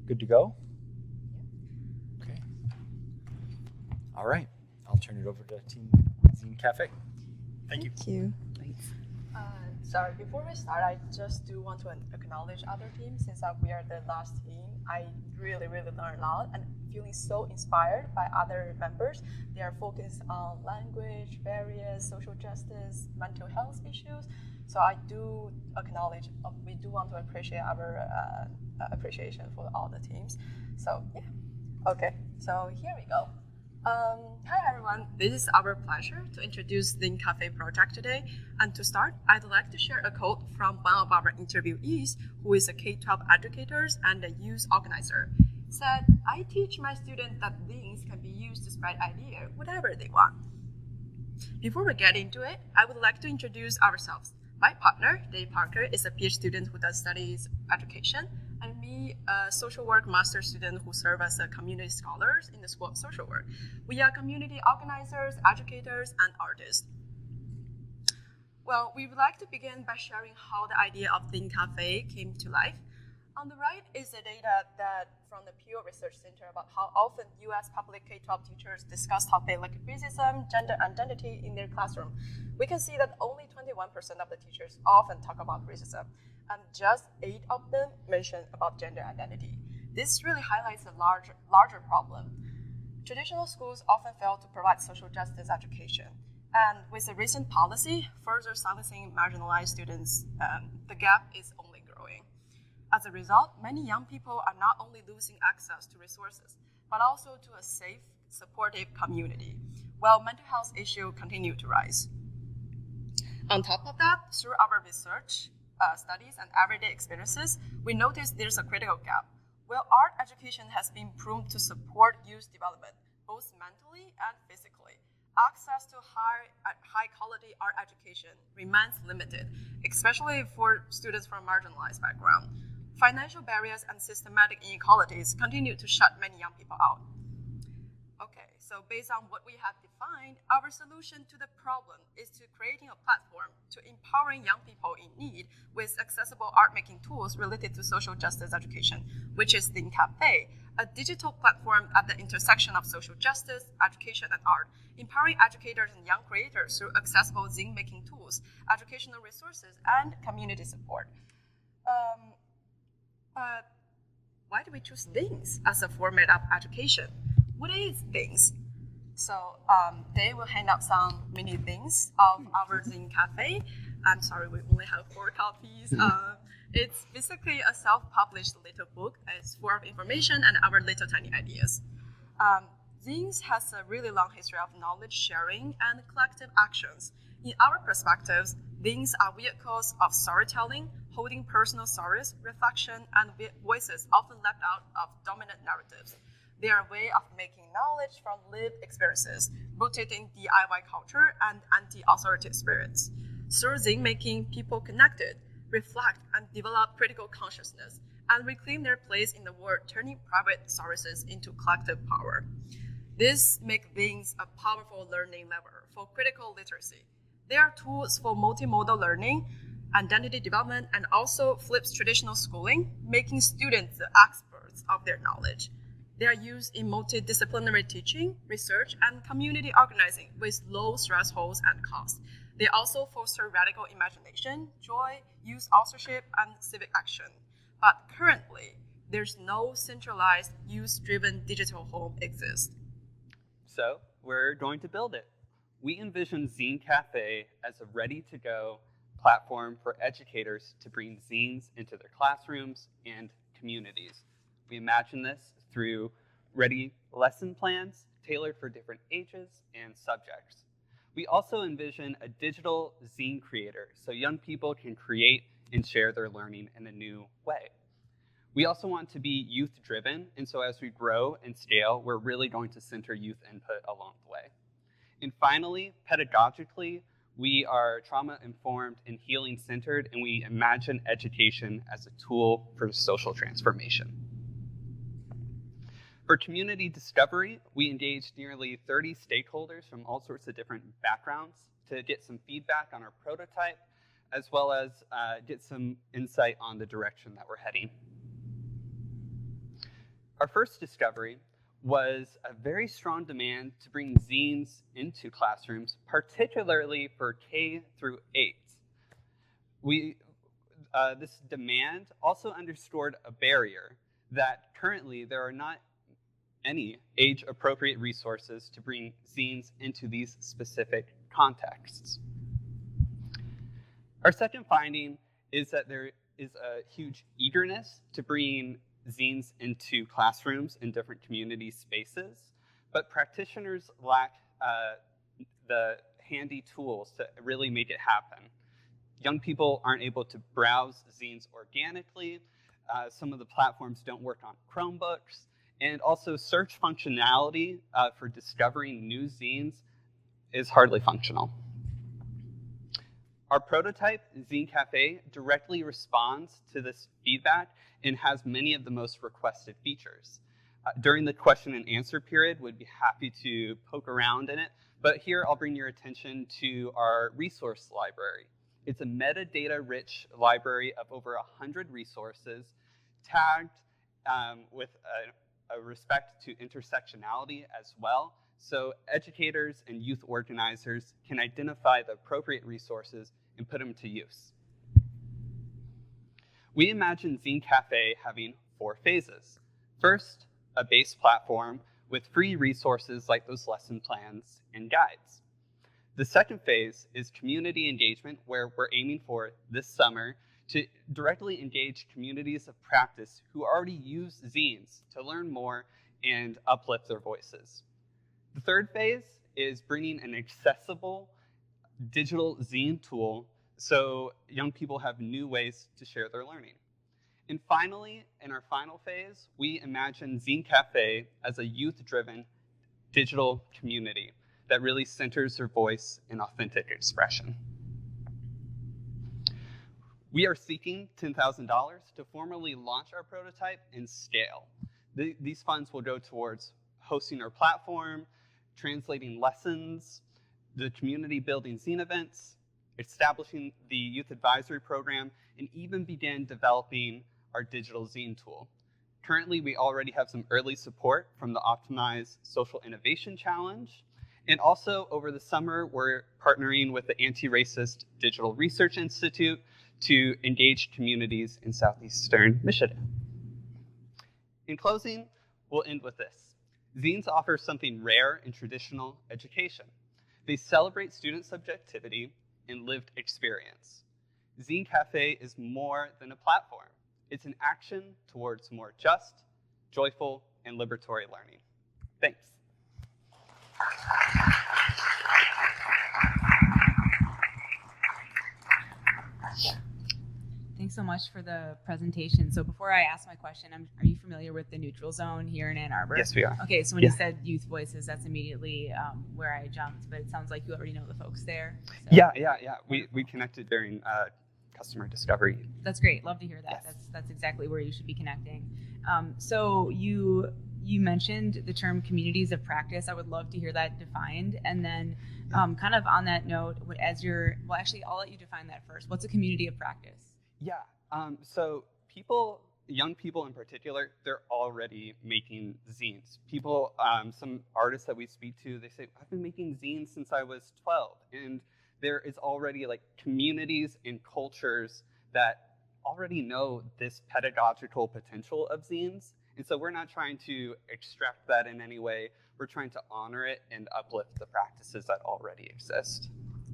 Good to go? Okay. All right. I'll turn it over to Team Zine Cafe. Thank you. Thank you. Sorry, before we start, I just do want to acknowledge other teams. Since we are the last team, I really, really learned a lot and feeling so inspired by other members. They are focused on language, barriers, social justice, mental health issues. So I do acknowledge, we do want to appreciate our appreciation for all the teams. So yeah, okay, so here we go. Hi everyone, this is our pleasure to introduce Zine Cafe project today. And to start, I'd like to share a quote from one of our interviewees, who is a K-12 educator and a youth organizer. Said, I teach my students that zines can be used to spread ideas, whatever they want. Before we get into it, I would like to introduce ourselves. My partner, Dave Parker, is a PhD student who does studies education, and me, a social work master student who serve as a community scholars in the School of Social Work. We are community organizers, educators, and artists. Well, we would like to begin by sharing how the idea of Zine Cafe came to life. On the right is the data that from the Pew Research Center about how often U.S. public K-12 teachers discuss topics like racism, gender identity in their classroom. We can see that only 21% of the teachers often talk about racism, and just 8 of them mention about gender identity. This really highlights a larger problem. Traditional schools often fail to provide social justice education. And with the recent policy, further silencing marginalized students, the gap is only growing. As a result, many young people are not only losing access to resources, but also to a safe, supportive community, while mental health issues continue to rise. On top of that, through our research, studies, and everyday experiences, we notice there's a critical gap. While art education has been proven to support youth development, both mentally and physically, access to high-quality art education remains limited, especially for students from marginalized backgrounds. Financial barriers and systematic inequalities continue to shut many young people out. Okay, so based on what we have defined, our solution to the problem is to creating a platform to empowering young people in need with accessible art-making tools related to social justice education, which is Zine Cafe, a digital platform at the intersection of social justice, education, and art, empowering educators and young creators through accessible zine-making tools, educational resources, and community support. But why do we choose zines as a format of education? What is zines? So they will hand out some mini zines of our Zine Cafe. I'm sorry, we only have 4 copies. It's basically a self-published little book. It's full of information and our little tiny ideas. Zines has a really long history of knowledge sharing and collective actions. In our perspectives, zines are vehicles of storytelling, holding personal stories, reflection, and voices often left out of dominant narratives. They are a way of making knowledge from lived experiences, rooted in DIY culture and anti-authoritative spirits. Through zine making, people connected, reflect, and develop critical consciousness, and reclaim their place in the world, turning private sources into collective power. This makes zines a powerful learning lever for critical literacy. They are tools for multimodal learning, identity development, and also flips traditional schooling, making students the experts of their knowledge. They are used in multidisciplinary teaching, research, and community organizing with low thresholds and costs. They also foster radical imagination, joy, youth authorship, and civic action. But currently, there's no centralized, youth-driven digital home exist. So we're going to build it. We envision Zine Cafe as a ready-to-go platform for educators to bring zines into their classrooms and communities. We imagine this through ready lesson plans tailored for different ages and subjects. We also envision a digital zine creator so young people can create and share their learning in a new way. We also want to be youth-driven, and so as we grow and scale, we're really going to center youth input along the way. And finally, pedagogically, we are trauma-informed and healing-centered, and we imagine education as a tool for social transformation. For community discovery, we engaged nearly 30 stakeholders from all sorts of different backgrounds to get some feedback on our prototype, as well as get some insight on the direction that we're heading. Our first discovery was a very strong demand to bring zines into classrooms, particularly for K through 8. This demand also underscored a barrier that currently there are not any age-appropriate resources to bring zines into these specific contexts. Our second finding is that there is a huge eagerness to bring zines into classrooms in different community spaces, but practitioners lack the handy tools to really make it happen. Young people aren't able to browse zines organically. Some of the platforms don't work on Chromebooks, and also search functionality for discovering new zines is hardly functional. Our prototype, Zine Cafe, directly responds to this feedback and has many of the most requested features. During the question and answer period, we'd be happy to poke around in it, but here I'll bring your attention to our resource library. It's a metadata-rich library of over 100 resources tagged with a respect to intersectionality as well, so educators and youth organizers can identify the appropriate resources and put them to use. We imagine Zine Cafe having 4 phases. First, a base platform with free resources like those lesson plans and guides. The second phase is community engagement, where we're aiming for this summer to directly engage communities of practice who already use zines to learn more and uplift their voices. The third phase is bringing an accessible digital zine tool so young people have new ways to share their learning. And finally, in our final phase, we imagine Zine Cafe as a youth-driven digital community that really centers their voice in authentic expression. We are seeking $10,000 to formally launch our prototype and scale. These funds will go towards hosting our platform, translating lessons, the community building zine events, establishing the youth advisory program, and even begin developing our digital zine tool. Currently, we already have some early support from the Optimize Social Innovation Challenge. And also, over the summer, we're partnering with the Anti-Racist Digital Research Institute to engage communities in Southeastern Michigan. In closing, we'll end with this. Zines offer something rare in traditional education. They celebrate student subjectivity and lived experience. Zine Cafe is more than a platform. It's an action towards more just, joyful, and liberatory learning. Thanks. Thanks so much for the presentation. So before I ask my question, are you familiar with the neutral zone here in Ann Arbor? Yes, we are. Okay, so when you said youth voices, that's immediately where I jumped, but it sounds like you already know the folks there. So. Yeah. We connected during customer discovery. That's great. Love to hear that. Yes. That's exactly where you should be connecting. So you mentioned the term communities of practice. I would love to hear that defined. And then kind of on that note, actually, I'll let you define that first. What's a community of practice? Yeah, so young people in particular, they're already making zines. People, some artists that we speak to, they say, I've been making zines since I was 12. And there is already like communities and cultures that already know this pedagogical potential of zines. And so we're not trying to extract that in any way. We're trying to honor it and uplift the practices that already exist.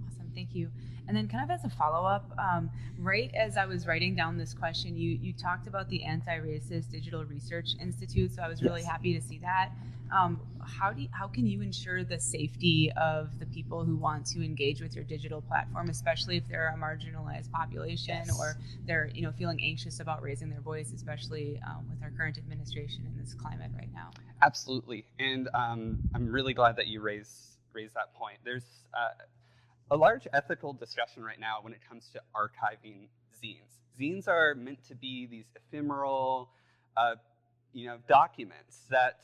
Awesome, thank you. And then kind of as a follow-up, right as I was writing down this question, you talked about the Anti-Racist Digital Research Institute, so I was really happy to see that. How can you ensure the safety of the people who want to engage with your digital platform, especially if they're a marginalized population or they're feeling anxious about raising their voice, especially with our current administration in this climate right now? Absolutely, and I'm really glad that you raised that point. There's a large ethical discussion right now when it comes to archiving zines. Zines are meant to be these ephemeral, documents that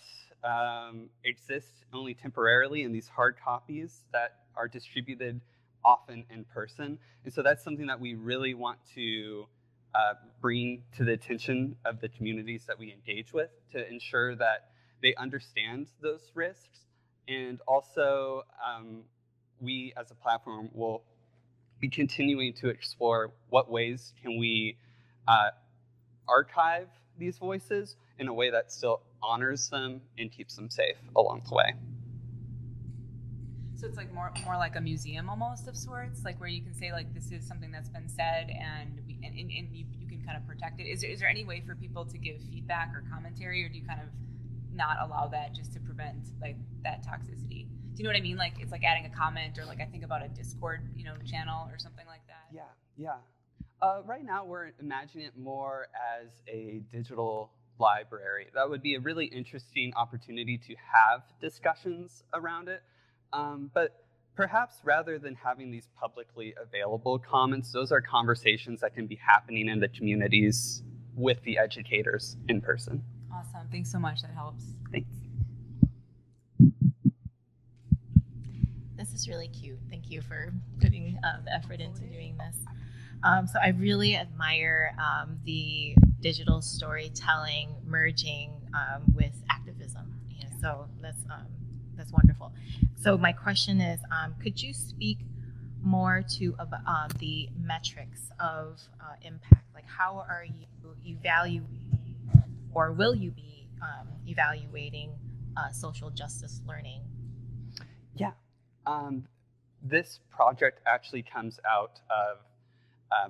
exist only temporarily in these hard copies that are distributed often in person. And so that's something that we really want to bring to the attention of the communities that we engage with to ensure that they understand those risks. And also, we as a platform will be continuing to explore what ways can we archive these voices in a way that still honors them and keeps them safe along the way. So it's like more like a museum almost of sorts, like where you can say like this is something that's been said and you can kind of protect it. Is there any way for people to give feedback or commentary, or do you kind of not allow that just to prevent like that toxicity? Do you know what I mean? Like it's like adding a comment, or like I think about a Discord, channel or something like that. Yeah. Right now we're imagining it more as a digital library. That would be a really interesting opportunity to have discussions around it. But perhaps rather than having these publicly available comments, those are conversations that can be happening in the communities with the educators in person. Awesome. Thanks so much. That helps. Thanks. This is really cute. Thank you for putting the effort into doing this. So I really admire the digital storytelling merging with activism. So that's wonderful. So my question is, could you speak more to the metrics of impact? Like, how are you evaluating, or will you be evaluating social justice learning? Yeah. This project actually comes out of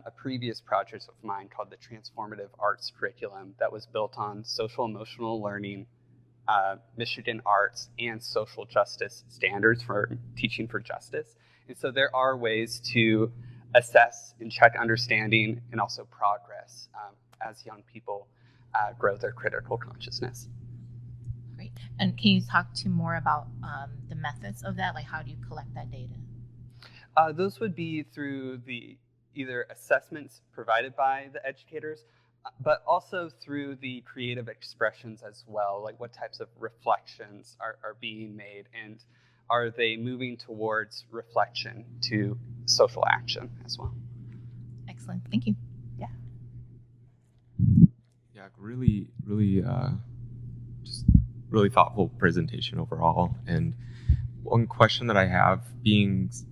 a previous project of mine called the Transformative Arts Curriculum that was built on social emotional learning, Michigan arts, and social justice standards for teaching for justice. And so there are ways to assess and check understanding and also progress as young people grow their critical consciousness. Great. And can you talk to more about the methods of that? Like, how do you collect that data? Those would be through the either assessments provided by the educators, but also through the creative expressions as well, like what types of reflections are being made, and are they moving towards reflection to social action as well. Excellent. Thank you. Yeah. Yeah, really just really thoughtful presentation overall. And one question that I have is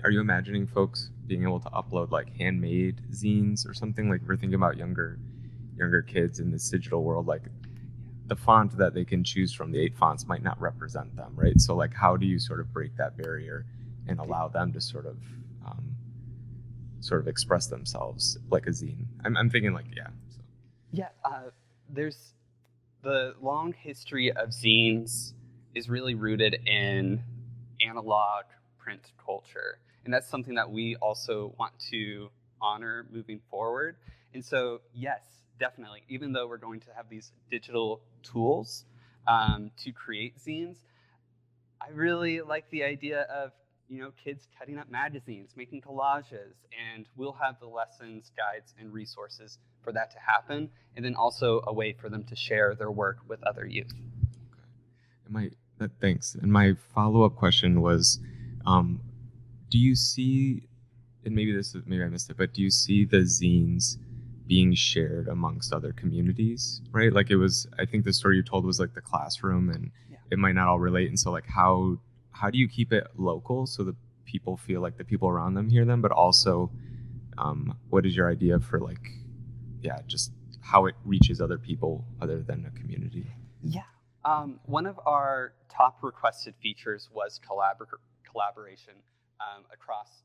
are you imagining folks being able to upload like handmade zines or something? Like, we're thinking about younger kids in this digital world, like the font that they can choose from, the 8 fonts, might not represent them, right? So like, how do you sort of break that barrier and allow them to sort of express themselves like a zine? I'm thinking like, yeah. So. Yeah, there's the long history of zines is really rooted in analog print culture. And that's something that we also want to honor moving forward. And so, yes, definitely, even though we're going to have these digital tools to create zines, I really like the idea of, kids cutting up magazines, making collages, and we'll have the lessons, guides, and resources for that to happen, and then also a way for them to share their work with other youth. Okay. Thanks. And my follow-up question was, do you see, and maybe I missed it, but do you see the zines being shared amongst other communities, right? Like, I think the story you told was like the classroom, and it might not all relate. And so like, how do you keep it local so that people feel like the people around them hear them, but also what is your idea for like, just how it reaches other people other than a community? Yeah. One of our top requested features was collaboration across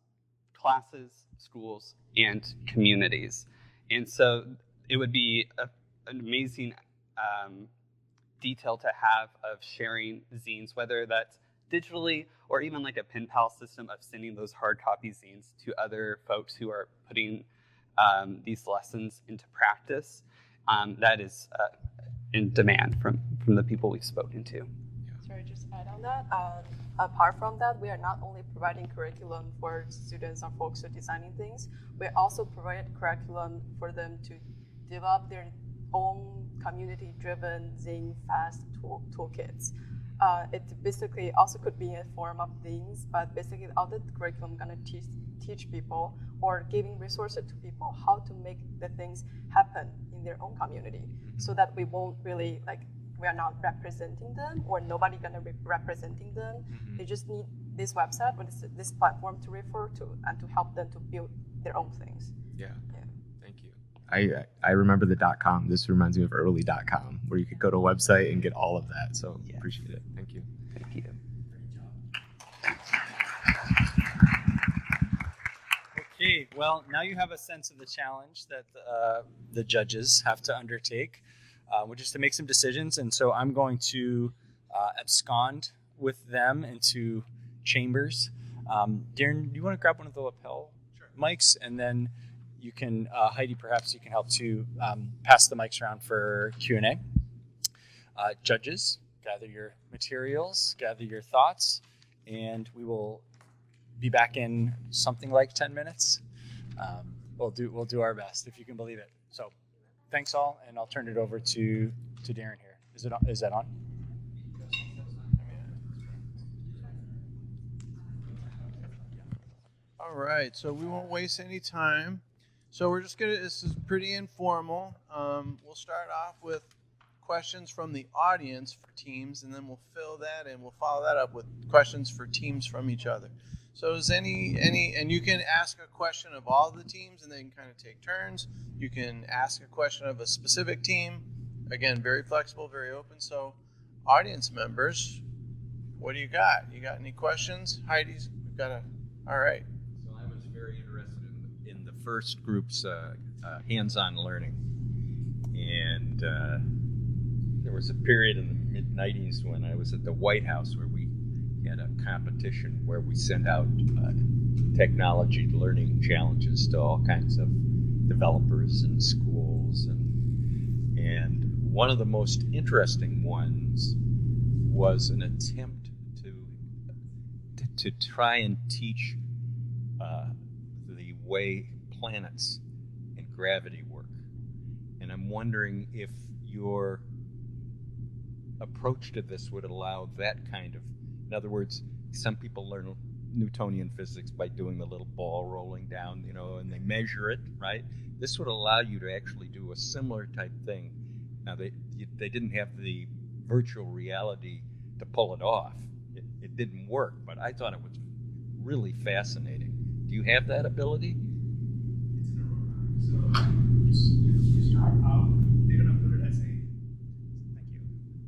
classes, schools, and communities. And so it would be an amazing detail to have of sharing zines, whether that's digitally or even like a pen pal system of sending those hard copy zines to other folks who are putting these lessons into practice. That is in demand from the people we've spoken to. Sorry, just add on that. Apart from that, we are not only providing curriculum for students or folks who are designing things, we also provide curriculum for them to develop their own community-driven Zine Fast toolkits. It basically also could be a form of things, but basically all the curriculum gonna teach people or giving resources to people how to make the things happen in their own community, so that we won't really we are not representing them, or nobody gonna be representing them. Mm-hmm. They just need this website or this platform to refer to and to help them to build their own things. Yeah. Thank you. I remember the .com. This reminds me of early .com, where you could go to a website and get all of that. So appreciate it. Thank you. Thank you. Okay, well, now you have a sense of the challenge that the judges have to undertake, which is to make some decisions. And so I'm going to abscond with them into chambers. Darren, do you want to grab one of the lapel mics? And then you can, Heidi, perhaps you can help to pass the mics around for Q&A. Judges, gather your materials, gather your thoughts, and we will be back in something like 10 minutes. We'll do our best, if you can believe it. So thanks all, and I'll turn it over to Darren here. Is that on? All right, so we won't waste any time. So we're just gonna, this is pretty informal. We'll start off with questions from the audience for teams, and then we'll fill that and we'll follow that up with questions for teams from each other. So is any, and you can ask a question of all the teams and they can kind of take turns. You can ask a question of a specific team. Again, very flexible, very open. So audience members, what do you got? You got any questions? Heidi's, we've got all right. So I was very interested in the first group's hands-on learning. And there was a period in the mid-90s when I was at the White House where we had a competition where we sent out technology learning challenges to all kinds of developers and schools. And one of the most interesting ones was an attempt to try and teach the way planets and gravity work. And I'm wondering if your approach to this would allow that kind of, in other words, some people learn Newtonian physics by doing the little ball rolling down, and they measure it, right? This would allow you to actually do a similar type thing. Now, they didn't have the virtual reality to pull it off. It didn't work, but I thought it was really fascinating. Do you have that ability? So you start out, we're going to build it as a, thank you.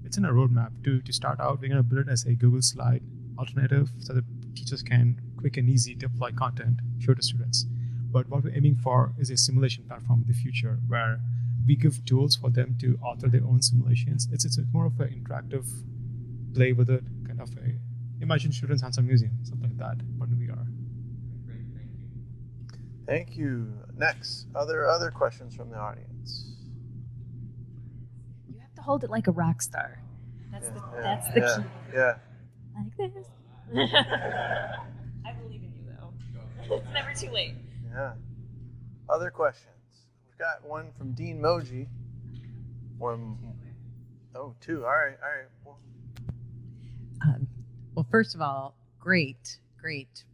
It's in a roadmap. To start out, we're going to build it as a Google Slide alternative so that teachers can quick and easy deploy content, show to students. But what we're aiming for is a simulation platform in the future where we give tools for them to author their own simulations. It's more of an interactive play with it, kind of a imagine students hands-on museum, something like that, but in VR. Great, thank you. Thank you. Next, other questions from the audience. You have to hold it like a rock star. That's the key. Yeah. Like this. I believe in you, though. It's never too late. Yeah. Other questions? We've got one from Dean Moji. Two. All right. Well, first of all, great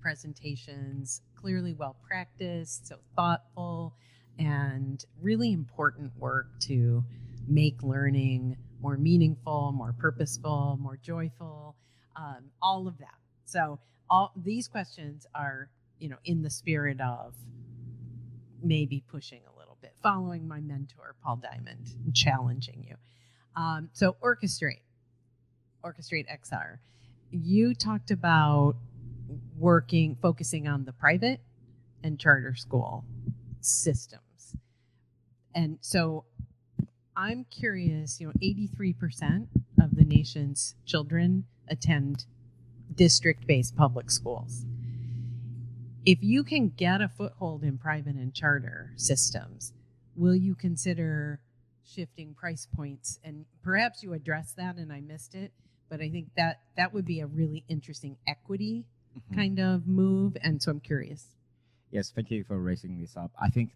presentations, clearly well practiced, so thoughtful, and really important work to make learning more meaningful, more purposeful, more joyful, all of that. So all these questions are, in the spirit of maybe pushing a little bit, following my mentor, Paul Diamond, and challenging you. So Orchestrate XR. You talked about focusing on the private and charter school systems. And so I'm curious, 83% of the nation's children attend district-based public schools. If you can get a foothold in private and charter systems, will you consider shifting price points? And perhaps you addressed that and I missed it, but I think that would be a really interesting equity kind of move. And so I'm curious. Yes, thank you for raising this up. I think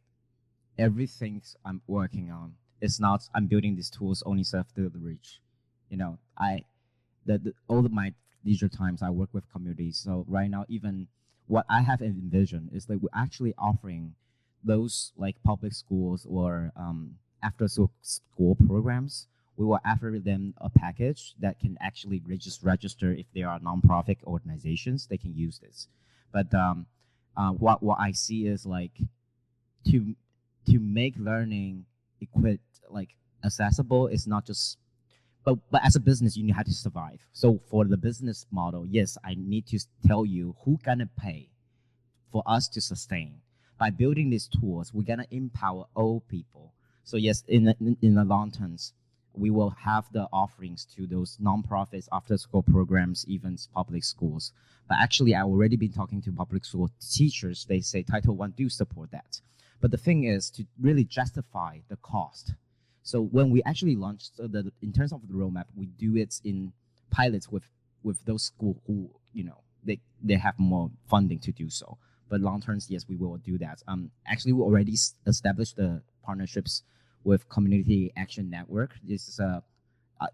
everything I'm working on is not I'm building these tools only serve the reach. All of my leisure times I work with communities. So right now, even what I have envisioned is that we're actually offering those like public schools or after school programs. We will offer them a package that can actually register if they are nonprofit organizations. They can use this. But what I see is like to make learning accessible is not just. But as a business, you have to survive. So for the business model, yes, I need to tell you who's gonna pay for us to sustain. By building these tools, we're gonna empower all people. So yes, in the long terms, we will have the offerings to those nonprofits, after-school programs, even public schools. But actually, I've already been talking to public school teachers. They say Title I do support that. But the thing is to really justify the cost. So when we actually launched, in terms of the roadmap, we do it in pilots with those schools who, they have more funding to do so. But long terms, yes, we will do that. Actually, we already established the partnerships with Community Action Network. This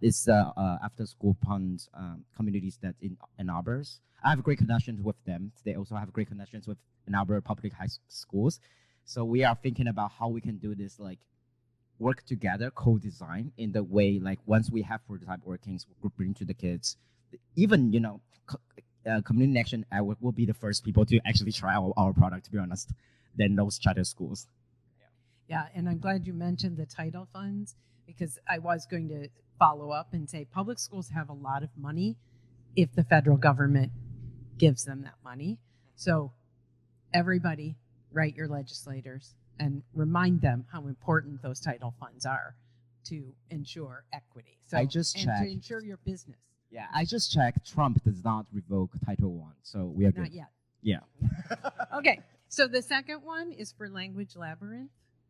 is after school fund communities that in Ann Arbor's. I have great connections with them. They also have great connections with Ann Arbor public high schools. So we are thinking about how we can do this, like work together, co-design in the way, like once we have prototype workings, we'll bring to the kids. Even, Community Action will be the first people to actually try our product, to be honest, than those charter schools. Yeah, and I'm glad you mentioned the title funds, because I was going to follow up and say public schools have a lot of money if the federal government gives them that money. So everybody, write your legislators and remind them how important those title funds are to ensure equity. So, I just and checked. to ensure your business. Yeah, I just checked. Trump does not revoke Title I, so we are good. Not yet. Yeah. Okay, so the second one is for Language Labyrinth.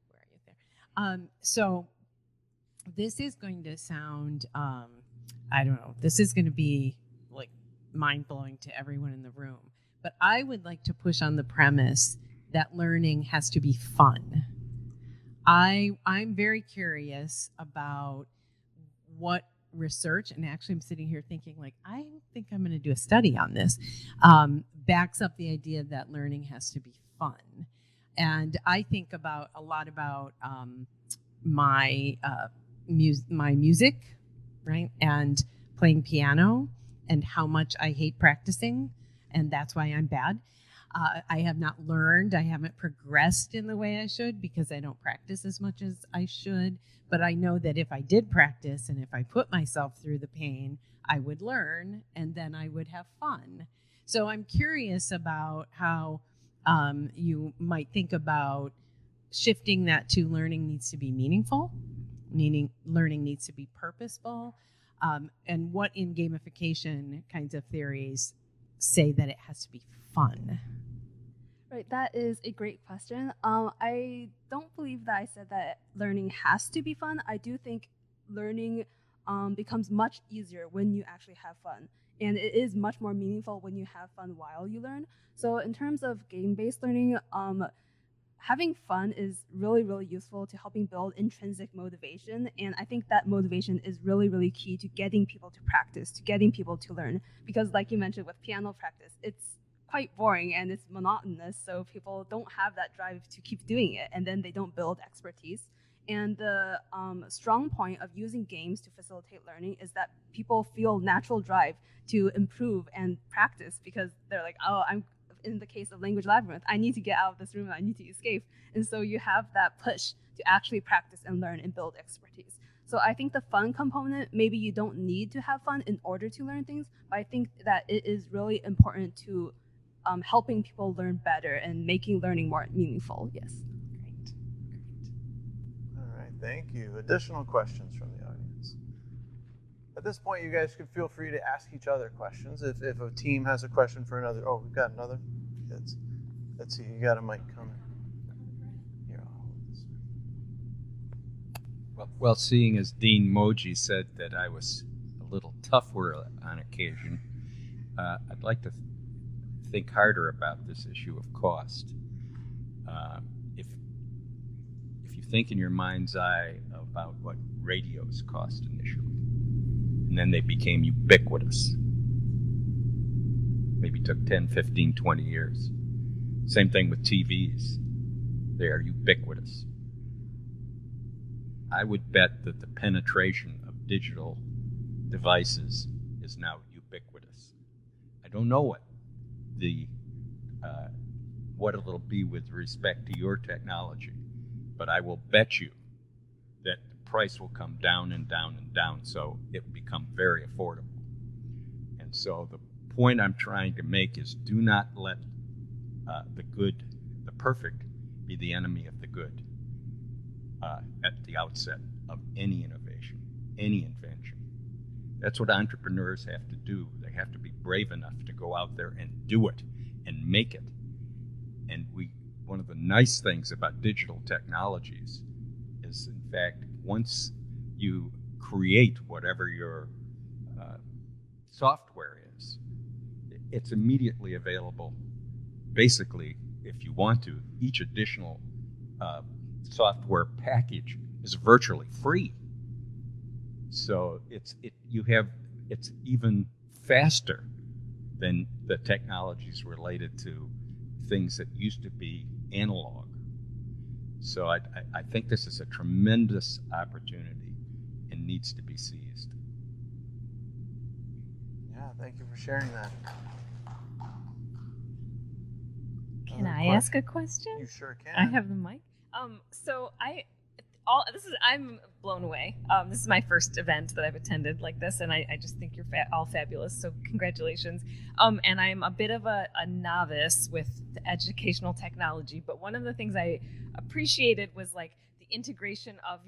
Where are you there? So this is going to sound, I don't know, this is going to be like mind-blowing to everyone in the room. But I would like to push on the premise that learning has to be fun. I'm very curious about what research, and actually I'm sitting here thinking like, I think I'm going to do a study on this, backs up the idea that learning has to be fun. And I think a lot about my music, right? And playing piano and how much I hate practicing, and that's why I'm bad. I have not learned, I haven't progressed in the way I should because I don't practice as much as I should. But I know that if I did practice and if I put myself through the pain, I would learn and then I would have fun. So I'm curious about how you might think about shifting that to learning needs to be meaningful, meaning learning needs to be purposeful, and what in gamification kinds of theories say that it has to be fun. Right, that is a great question. I don't believe that I said that learning has to be fun. I do think learning becomes much easier when you actually have fun. And it is much more meaningful when you have fun while you learn. So in terms of game-based learning, having fun is really, really useful to helping build intrinsic motivation. And I think that motivation is really, really key to getting people to practice, to getting people to learn. Because like you mentioned with piano practice, it's quite boring and it's monotonous, so people don't have that drive to keep doing it, and then they don't build expertise. And the strong point of using games to facilitate learning is that people feel natural drive to improve and practice because they're like, oh, I'm in the case of Language Labyrinth, I need to get out of this room, I need to escape. And so you have that push to actually practice and learn and build expertise. So I think the fun component, maybe you don't need to have fun in order to learn things, but I think that it is really important to helping people learn better and making learning more meaningful. Yes. Great. All right, thank you. Additional questions from the audience? At this point, you guys can feel free to ask each other questions. If a team has a question for another, oh, we've got another. Kids. Let's see, you got a mic coming. Here, I'll hold this. Well, seeing as Dean Moji said that I was a little tougher on occasion, I'd like to think harder about this issue of cost. If you think in your mind's eye about what radios cost initially, and then they became ubiquitous, maybe took 10, 15, 20 years. Same thing with TVs. They are ubiquitous. I would bet that the penetration of digital devices is now ubiquitous. I don't know what it'll be with respect to your technology, but I will bet you that the price will come down and down and down, so it will become very affordable. And so the point I'm trying to make is do not let the perfect, be the enemy of the good at the outset of any innovation, any invention. That's what entrepreneurs have to do. They have to be brave enough to go out there and do it and make it. And one of the nice things about digital technologies is, in fact, once you create whatever your software is, it's immediately available. Basically, if you want to, each additional software package is virtually free. So it's even faster than the technologies related to things that used to be analog. So I think this is a tremendous opportunity and needs to be seized. Yeah, thank you for sharing that. Can I ask a question? You sure can. I have the mic. So I'm blown away. This is my first event that I've attended like this, and I just think you're all fabulous. So congratulations. And I'm a bit of a novice with the educational technology, but one of the things I appreciated was like the integration of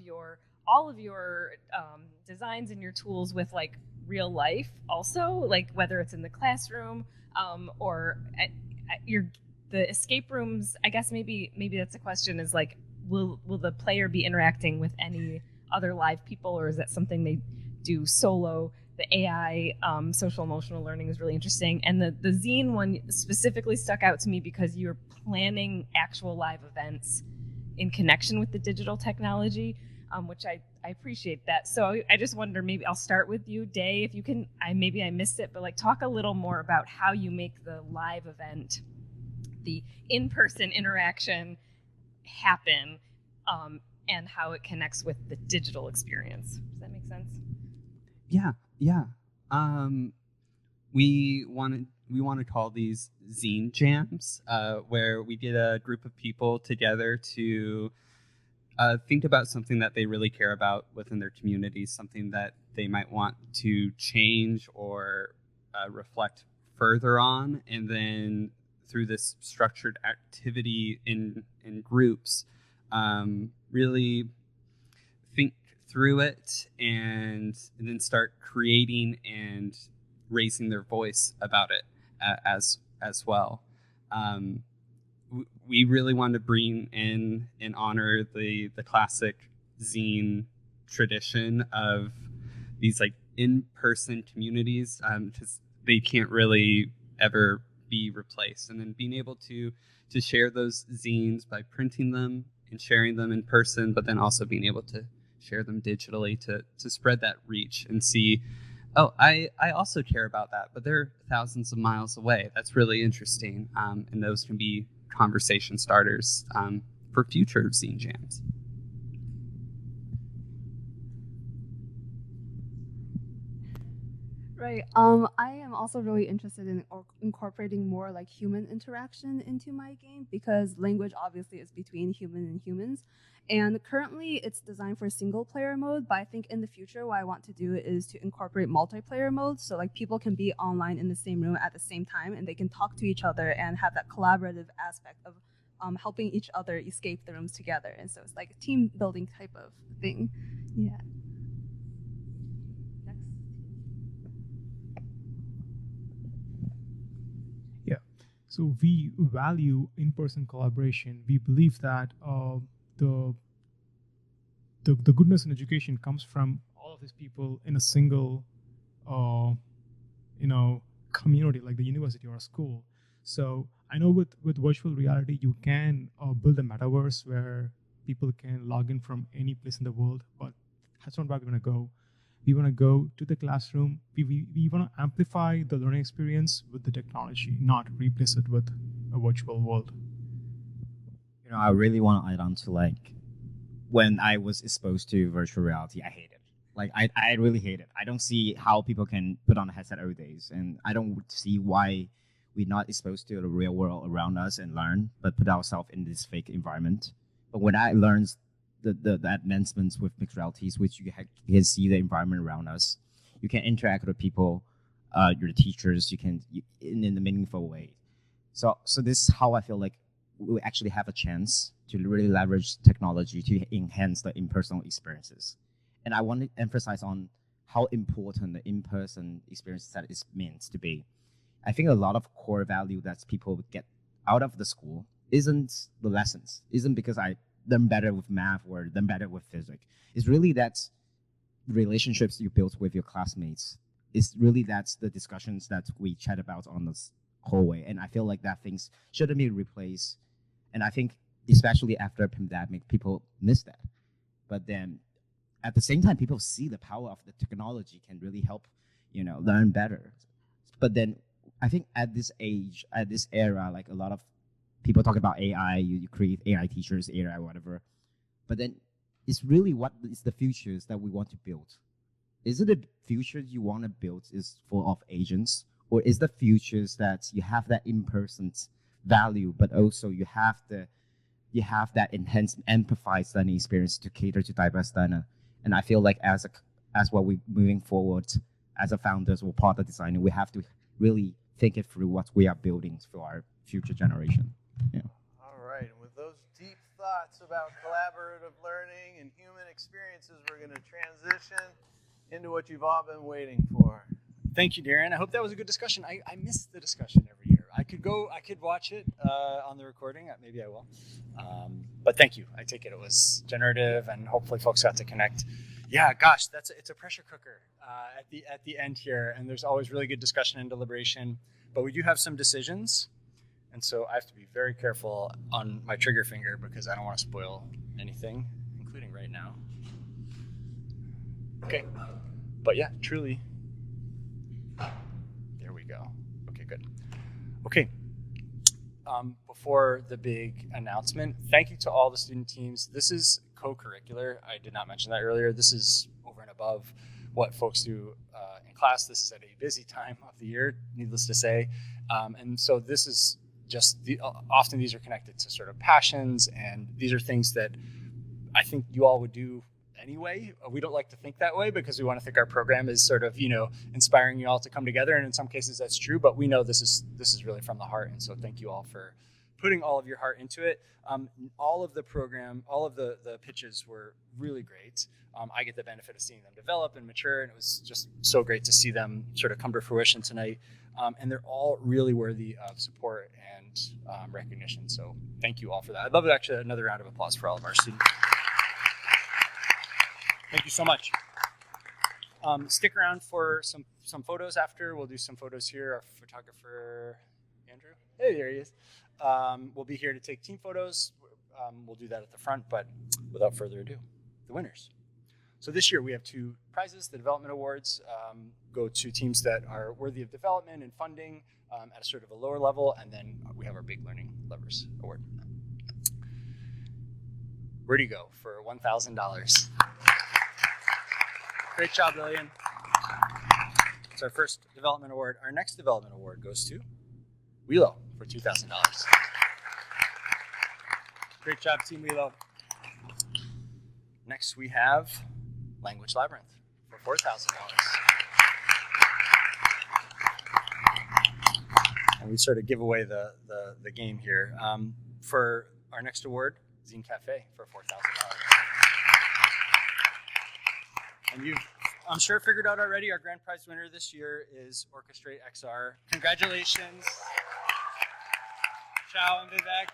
all of your designs and your tools with like real life. Also, like whether it's in the classroom or at the escape rooms. I guess maybe that's a question. Is like, will the player be interacting with any other live people, or is that something they do solo? The AI social emotional learning is really interesting, and the zine one specifically stuck out to me because you're planning actual live events in connection with the digital technology, which I appreciate that. So I just wonder, maybe I'll start with you, Day, if you can. Maybe I missed it, but like talk a little more about how you make the live event, the in-person interaction happen, and how it connects with the digital experience. Does that make sense? Yeah. We want to call these zine jams, where we get a group of people together to think about something that they really care about within their communities, something that they might want to change or reflect further on, and then through this structured activity in groups, really think through it and then start creating and raising their voice about it as well. We really want to bring in and honor the classic zine tradition of these like in-person communities, because they can't really ever be replaced. And then being able to share those zines by printing them and sharing them in person, but then also being able to share them digitally to spread that reach and see, oh, I also care about that, but they're thousands of miles away. That's really interesting. And those can be conversation starters for future zine jams. Right. I am also really interested in incorporating more like human interaction into my game, because language obviously is between human and humans. And currently it's designed for single player mode, but I think in the future what I want to do is to incorporate multiplayer mode, so like people can be online in the same room at the same time and they can talk to each other and have that collaborative aspect of helping each other escape the rooms together. And so it's like a team building type of thing. Yeah. So we value in-person collaboration. We believe that the goodness in education comes from all of these people in a single, community like the university or a school. So I know with virtual reality, you can build a metaverse where people can log in from any place in the world, but that's not where we're going to go. We want to go to the classroom. We want to amplify the learning experience with the technology, not replace it with a virtual world. I really want to add on to like when I was exposed to virtual reality, I hate it. Like I really hate it. I don't see how people can put on a headset every day, and I don't see why we're not exposed to the real world around us and learn, but put ourselves in this fake environment. But when I learned the advancements with mixed realities, which you can see the environment around us, you can interact with people, your teachers, in a meaningful way. So this is how I feel like we actually have a chance to really leverage technology to enhance the in-person experiences. And I want to emphasize on how important the in-person experience that is meant to be. I think a lot of core value that people get out of the school isn't the lessons, isn't because I learn better with math or learn better with physics. It's really that relationships you built with your classmates. It's really that's the discussions that we chat about on this hallway. And I feel like that things shouldn't be replaced. And I think especially after a pandemic, people miss that. But then at the same time, people see the power of the technology can really help, learn better. But then I think at this age, at this era, like a lot of people talk about AI, you create AI teachers, AI whatever, but then it's really what is the futures that we want to build. Is it the future you want to build is full of agents, or is the futures that you have that in-person value, but also you have that enhanced, empathized learning experience to cater to diverse learner? And I feel like as what we're moving forward, as a founders or product designer, we have to really think it through what we are building for our future generation. Yeah. All right, and with those deep thoughts about collaborative learning and human experiences, we're going to transition into what you've all been waiting for. Thank you, Darren. I hope that was a good discussion. I miss the discussion every year. I could watch it on the recording. Maybe I will. But thank you. I take it was generative, and hopefully folks got to connect. Yeah, gosh, it's a pressure cooker at the end here, and there's always really good discussion and deliberation. But we do have some decisions, and so I have to be very careful on my trigger finger because I don't want to spoil anything, including right now. Okay, but yeah, truly. There we go. Okay, good. Okay. Before the big announcement, thank you to all the student teams. This is co-curricular. I did not mention that earlier. This is over and above what folks do in class. This is at a busy time of the year, needless to say. And so this is just, often these are connected to sort of passions, and these are things that I think you all would do anyway. We don't like to think that way because we want to think our program is sort of, inspiring you all to come together. And in some cases that's true, but we know this is really from the heart. And so thank you all for putting all of your heart into it. All of the program, all of the pitches were really great. I get the benefit of seeing them develop and mature, and it was just so great to see them sort of come to fruition tonight. And they're all really worthy of support and recognition. So thank you all for that. I'd love actually another round of applause for all of our students. Thank you so much. Stick around for some photos after. We'll do some photos here. Our photographer, Andrew. Hey, there he is. We'll be here to take team photos. We'll do that at the front, but without further ado, the winners. So this year we have 2 prizes. The development awards go to teams that are worthy of development and funding at a sort of a lower level, and then we have our Big Learning Levers Award. Where do you go for $1,000? Great job, Lillian. It's our first development award. Our next development award goes to Wilo for $2,000. Great job, Team Wilo. Next, we have Language Labyrinth for $4,000. And we sort of give away the game here. For our next award, Zine Cafe for $4,000. And you've, I'm sure, figured out already, our grand prize winner this year is Orchestrate XR. Congratulations. Chao and Vivek.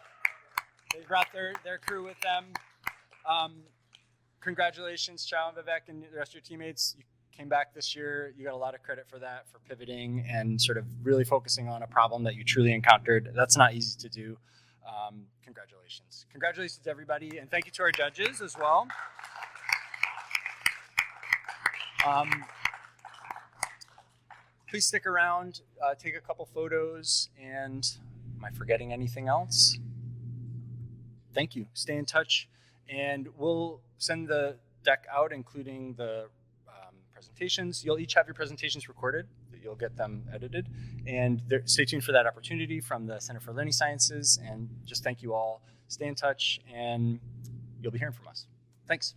They brought their crew with them. Congratulations, Chao and Vivek and the rest of your teammates. You came back this year. You got a lot of credit for that, for pivoting and sort of really focusing on a problem that you truly encountered. That's not easy to do. Congratulations. Congratulations to everybody, and thank you to our judges as well. Please stick around, take a couple photos, and am I forgetting anything else? Thank you. Stay in touch, and we'll send the deck out, including the presentations. You'll each have your presentations recorded. You'll get them edited, and stay tuned for that opportunity from the Center for Learning Sciences, and just thank you all. Stay in touch, and you'll be hearing from us. Thanks.